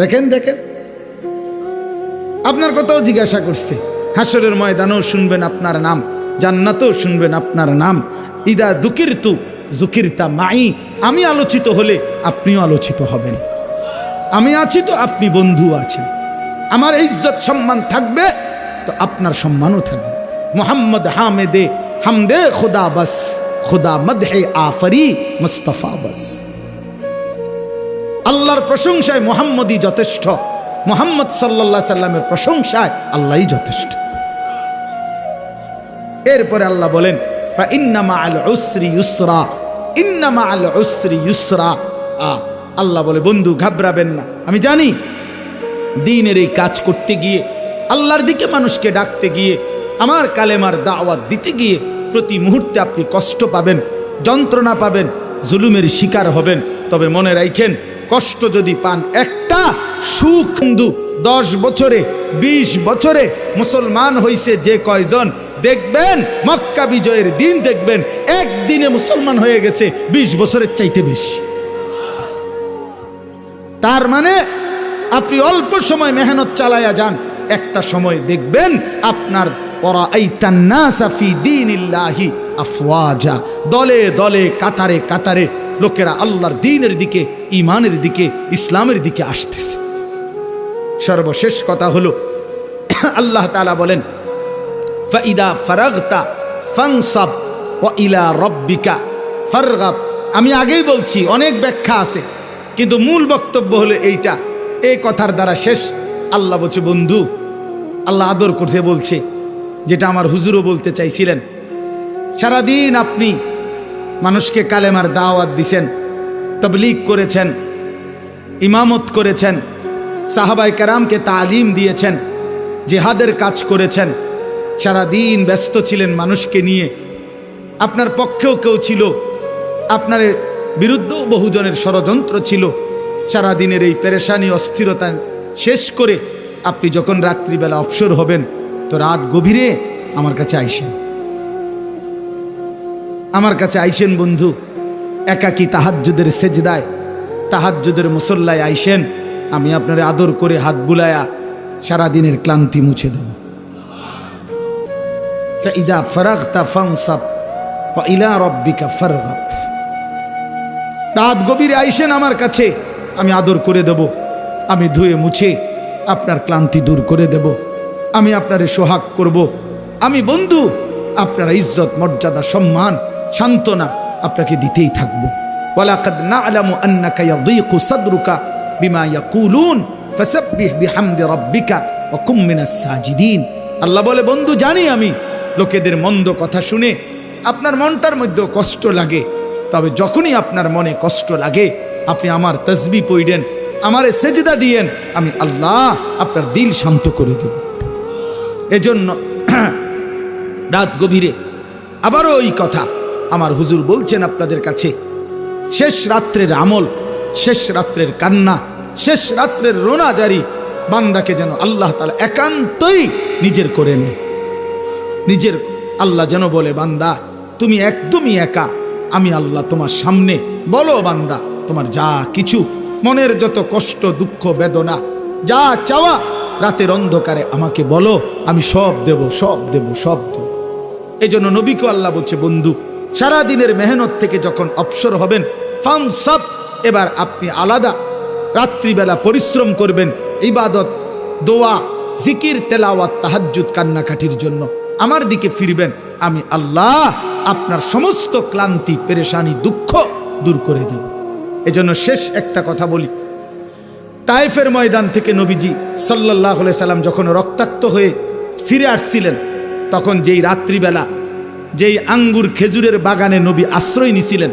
Speaker 1: দেখেন দেখেন আপনার কথাও জিজ্ঞাসা করছে। হাসরের ময়দানেও শুনবেন আপনার নাম, জান্নাতেও শুনবেন আপনার নাম। ইদা যুকিরতু যুকিরতা মাই, আমি আলোচিত হলে আপনিও আলোচিত হবেন। আমি আছি তো আপনি বন্ধু আছেন, আমার ইজ্জত সম্মান থাকবে তো আপনার সম্মানও থাকবে। মোহাম্মদ হামেদে হামদে খুদা বাস, খুদা মদহে আফরি মুস্তাফা বাস। আল্লাহর প্রশংসায় মোহাম্মদই যথেষ্ট, মোহাম্মদ সাল্লাল্লাহু সাল্লামের প্রশংসায় আল্লাহই যথেষ্ট। এরপরে আল্লাহ বলেন, ফা ইন্না মাআল উসরি ইউসরা, ইন্না মাআল উসরি ইউসরা। আল্লাহ বলে, বন্ধু ঘাবড়াবেন না, আমি জানি দ্বীনের এই কাজ করতে গিয়ে, আল্লাহর দিকে মানুষকে ডাকতে গিয়ে, আমার কালেমার দাওয়াত দিতে গিয়ে প্রতি মুহূর্তে আপনি কষ্ট পাবেন, যন্ত্রণা পাবেন, জুলুমের শিকার হবেন। তবে মনে রাখেন, কষ্ট যদি পান, একটা সুখ, হিন্দু 10 বছরে 20 বছরে মুসলমান হইছে যে কয়জন, দেখবেন মক্কা বিজয়ের দিন দেখবেন একদিনে মুসলমান হয়ে গেছে 20 বছরের চাইতে বেশি। তার মানে আপনি অল্প সময় মেহনত চালায়া যান, একটা সময় দেখবেন আপনার ওয়ারাআইতান নাসা ফি দীনিল্লাহি আফওয়াজা, দলে দলে কাতারে কাতারে লোকেরা আল্লাহর দ্বীনের দিকে, ঈমানের দিকে, ইসলামের দিকে আসতেছে। সর্বশেষ কথা হলো আল্লাহ তাআলা বলেন ফাইদা ফারাগতা ফানসাব ওয়া ইলা রাব্বিকা ফারগাব। আমি আগেই বলছি, অনেক ব্যাখ্যা আছে, কিন্তু মূল বক্তব্য হলো এইটা। এই কথার দ্বারা শেষ। আল্লাহ বলছে, বন্ধু, আল্লাহ আদর করতে বলছে, যেটা আমার হুজুরও বলতে চাইছিলেন। সারাদিন আপনি মানুষকে কালেমার দাওয়াত দিছেন, তাবলীগ করেছেন, ইমামত করেছেন, সাহাবায়ে কেরামকে তালিম দিয়েছেন, জিহাদের কাজ করেছেন, সারাদিন ব্যস্ত ছিলেন মানুষকে নিয়ে। আপনার পক্ষেও কেউ ছিল, আপনার বিরুদ্ধেও বহুজনের ষড়যন্ত্র ছিল। সারাদিনের এই পেরেশানি অস্থিরতা শেষ করে আপনি যখন রাত্রিবেলা অবসর হবেন, তো রাত গভীরে আমার কাছে আইসেন, আমার কাছে আইসেন বন্ধু। একাকী তাহাজ্জুদের সেজদায়, তাহাজ্জুদের মুসল্লায় আইসেন, আমি আপনার আদর করে হাত বুলায়া সারাদিনের ক্লান্তি মুছে দেব। ইদা ফারাগতা ফানসাব ওয়া ইলা রাব্বিকা ফারগাব। রাত গভীরে আইসেন আমার কাছে, আমি আদর করে দেব, আমি ধুয়ে মুছে আপনার ক্লান্তি দূর করে দেব, আমি আপনারে সোহাগ করব, আমি বন্ধু আপনার ইজ্জত মর্যাদা সম্মান সান্ত্বনা আপনাকে দিতেই থাকবো। ওয়ালাকাদ না'লামু আন্নাকা ইয়াযীকু সাদরুকা বিমা ইয়াকুলুন ফাসাব্বিহ বিহামদি রাব্বিকা ওয়া কুম মিনাস সাজিদিন। আল্লাহ বলে, বন্ধু জানি আমি লোকেদের মন্দ কথা শুনে আপনার মনটার মধ্যে কষ্ট লাগে, তবে যখনই আপনার মনে কষ্ট লাগে আপনি আমার তাসবিহ পড়েন, আমারে সেজদা দিয়েন, আমি আল্লাহ আপনার দিল শান্ত করে দেব। এজন্য রাত গভীরে আবারও ওই কথা আমার হুজুর বলছেন আপনাদের কাছে, শেষ রাত্রের আমল, শেষ রাত্রের কান্না, শেষ রাত্রের রোনাজারি বান্দাকে যেন আল্লাহ তাআলা একান্তই নিজের করে নেয়। নিজের আল্লাহ যেন বলে, বান্দা তুমি একদমই একা, আমি আল্লাহ তোমার সামনে, বলো বান্দা তোমার যা কিছু মনের যত কষ্ট দুঃখ বেদনা যা চাওয়া রাতের অন্ধকারে আমাকে বলো, আমি সব দেব, সব দেব, সব দেব। এই জন্য নবীকে আল্লাহ বলছে, বন্ধু সারাদিনের মেহনত থেকে যখন অবসর হবেন, ফানসাব, এবার আপনি আলাদা রাত্রিবেলা পরিশ্রম করবেন, ইবাদত, দোয়া, জিকির, তেলাওয়াত, তাহাজ্জুদ, কান্নাকাটির জন্য আমার দিকে ফিরবেন। আমি আল্লাহ আপনার সমস্ত ক্লান্তি, পেরেশানি, দুঃখ দূর করে দেব। এজন্য শেষ একটা কথা বলি, তায়েফের ময়দান থেকে নবীজি সাল্লাল্লাহু আলাইহি সাল্লাম যখন রক্তাক্ত হয়ে ফিরে আসছিলেন, তখন যেই রাত্রিবেলা যেই আঙ্গুর খেজুরের বাগানে নবী আশ্রয় নিছিলেন,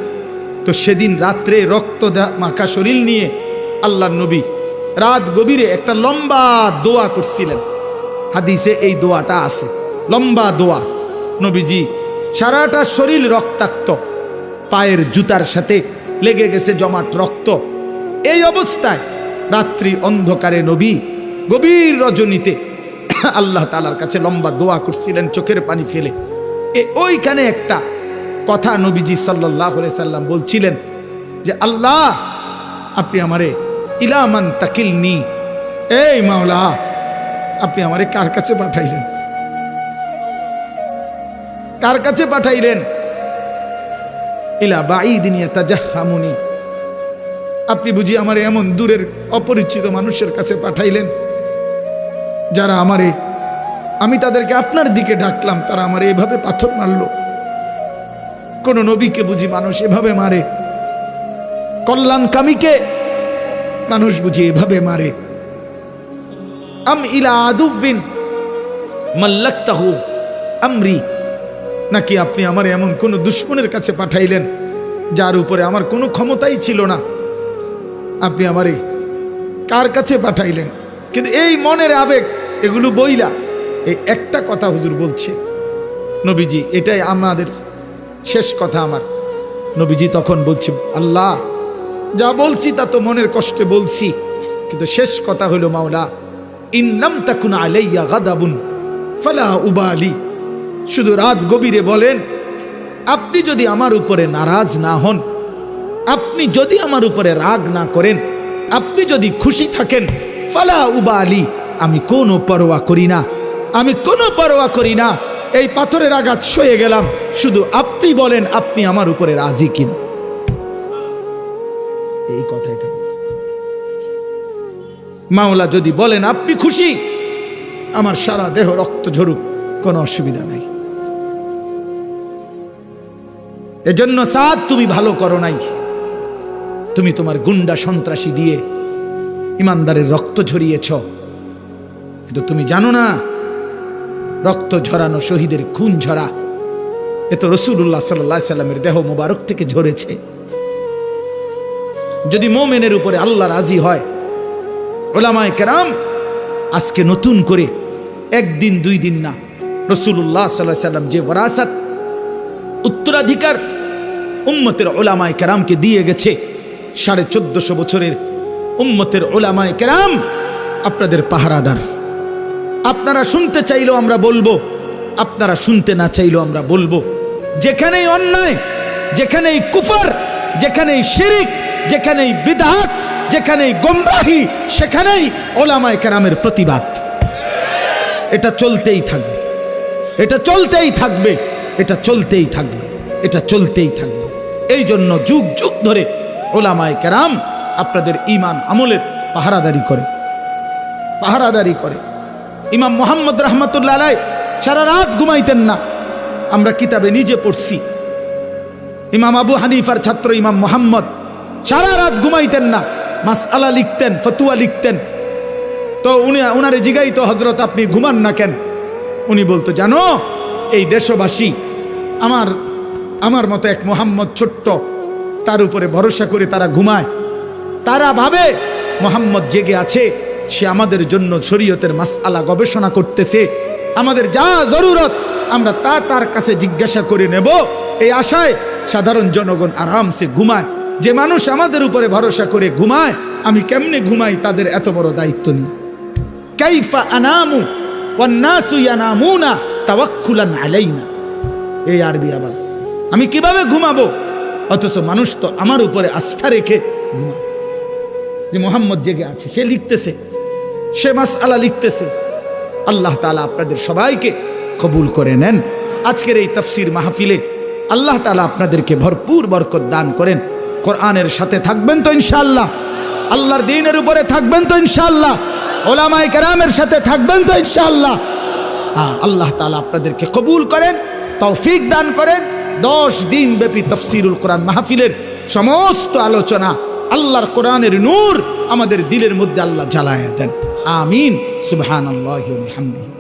Speaker 1: তো সেদিন রাত্রে রক্ত মাখা শরীর নিয়ে আল্লাহর নবী রাত গভীরে একটা লম্বা দোয়া করছিলেন। হাদিসে এই দোয়াটা আছে, লম্বা দোয়া। নবীজি সারাটা শরীর রক্তাক্ত, পায়ের জুতার সাথে লেগে গেছে জমাট রক্ত। এই অবস্থায় রাত্রি অন্ধকারে নবী গভীর রজনীতে আল্লাহ তাআলার কাছে লম্বা দোয়া করছিলেন চোখের পানি ফেলে। ওইখানে একটা কথা নবীজি সাল্লাল্লাহু আলাইহি সাল্লাম বলছিলেন যে, আল্লাহ আপনি আমারে ইলা মান তাকিলনি, এই মাওলা আপনি আমারে কার কাছে পাঠাইলেন, কার কাছে পাঠাইলেন? ইলা বাঈদিন ইয়াতাজাহামুনি, আপনি বুঝি আমারে এমন দূরের অপরিচিত মানুষের কাছে পাঠাইলেন যারা আমারে, আমি তাদেরকে আপনার দিকে ডাকলাম, তারা আমারে এভাবে পাথর মারলো। কোন নবীকে বুঝি মানুষ এভাবে মারে? কল্যাণকামীকে মানুষ বুঝি এভাবে মারে? আম ইলা আদুবিন মাল্লাকতাহু আমরি, নাকি আপনি আমার এমন কোন দুশমনের কাছে পাঠাইলেন যার উপরে আমার কোনো ক্ষমতাই ছিল না? আপনি আমারে কার কাছে পাঠাইলেন? কিন্তু এই মনের আবেগ এগুলো বইলা এই একটা কথা হুজুর বলছে নবীজি, এটাই আমাদের শেষ কথা আমার। নবীজি তখন বলছে, আল্লাহ যা বলছি তা তো মনের কষ্টে বলছি, কিন্তু শেষ কথা হলো মাওলা ইন লাম তাকুন আলাইয়া গাদাবুন ফালা উবালি। শুধু রাত গভীরে বলেন, আপনি যদি আমার উপরে নারাজ না হন, আপনি যদি আমার উপরে রাগ না করেন, আপনি যদি খুশি থাকেন, ফালা উবালি, আমি কোনো পরোয়া করি না, আমি কোনো পরোয়া করি না। এই পাথরের আঘাত সয়ে গেলাম, শুধু আপনি বলেন আপনি আমার উপরে রাজি কিনা। এই কথাটা মাওলা যদি বলেন আপনি খুশি, আমার সারা দেহ রক্ত ঝরুক, কোনো অসুবিধা নাই। এজন্য সাদ তুমি ভালো করো নাই, তুমি তোমার গুন্ডা সন্ত্রাসী দিয়ে ইমানদারের রক্ত ঝরিয়েছ, কিন্তু তুমি জানো না রক্ত ঝরানো শহীদের খুন ঝরা এ তো রাসূলুল্লাহ সাল্লাল্লাহু আলাইহি সাল্লামের দেহ মোবারক থেকে ঝরেছে। যদি মুমিনের উপরে আল্লাহ রাজি হয়, উলামায়ে কেরাম আজকে নতুন করে একদিন দুই দিন না, রাসূলুল্লাহ সাল্লাল্লাহু আলাইহি সাল্লাম যে ওয়ারাসাত উত্তরাধিকার উম্মতের উলামায়ে কেরামকে দিয়ে গেছে, 1450 বছরের উম্মতের উলামায়ে কেরাম আপনাদের পাহারাদার। আপনারা শুনতে চাইলেও আমরা বলবো, আপনারা শুনতে না চাইলেও আমরা বলবো, যেখানেই অন্যায়, যেখানেই কুফর, যেখানেই শিরিক, যেখানেই বিদআত, যেখানেই গোমরাহি, সেখানেই উলামায়ে কেরামের প্রতিবাদ। এটা চলতেই থাকবে, এটা চলতেই থাকবে, এটা চলতেই থাকবে, এটা চলতেই থাকবে। এই জন্য যুগ যুগ ধরে উলামায়ে কেরাম আপনাদের ঈমান আমলের পাহারাদারি করে, পাহারাদারি করে। ইমাম মুহাম্মদ রাহমাতুল্লাহ আলাইহি সারা রাত ঘুমাইতেন না, আমরা কিতাবে নিজে পড়ছি। ইমাম আবু হানিফার ছাত্র ইমাম মুহাম্মদ সারা রাত ঘুমাইতেন না, মাসআলা লিখতেন, ফতোয়া লিখতেন। তো উনারে জিগাইতো, হযরত আপনি ঘুমান না কেন? উনি বলতো, জানো এই দেশবাসী আমার মতো এক মুহাম্মদ ছোট্ট, তার উপরে ভরসা করে তারা ঘুমায়, তারা ভাবে মুহাম্মদ জেগে আছে, সে আমাদের জন্য শরীয়তের মাসআলা গবেষণা করতেছে, আমাদের যা জরুরত আমরা তা তার কাছে জিজ্ঞাসা করে নেব, এই আশায় সাধারণ জনগণ আরামসে ঘুমায়। যে মানুষ আমাদের উপরে ভরসা করে ঘুমায়, আমি কেমনে ঘুমাই তাদের এত বড় দায়িত্ব নিয়ে? কাইফা আনামু ওয়ান নাসু ইয়ানামুনা তাওয়াক্কুলান আলাইনা। এই আরবি আবার, আমি কিভাবে ঘুমাবো অথচ মানুষ তো আমার উপরে আস্থা রেখে ঘুমায়। যে মুহাম্মদ জেগে আছে, সে লিখতেছে, সে মাসআলা লিখতেছে। আল্লাহ তাআলা আপনাদের সবাইকে কবুল করে নেন। আজকের এই তাফসীর মাহফিলে আল্লাহ তাআলা আপনাদেরকে ভরপুর বরকত দান করেন। কোরআনের সাথে থাকবেন তো ইনশাআল্লাহ, আল্লাহর দ্বীনের উপরে থাকবেন তো ইনশাআল্লাহ, উলামায়ে কেরামের সাথে থাকবেন তো ইনশাআল্লাহ। আল্লাহ তাআলা আপনাদেরকে কবুল করেন, তৌফিক দান করেন। 10 দিন ব্যাপী তাফসীরুল কোরআন মাহফিলের সমস্ত আলোচনা আল্লাহর কোরআনের নূর আমাদের দিলের মধ্যে আল্লাহ জ্বালায়া দেন। আমিন। সুবহানাল্লাহি ওয়া বিহামদিহি।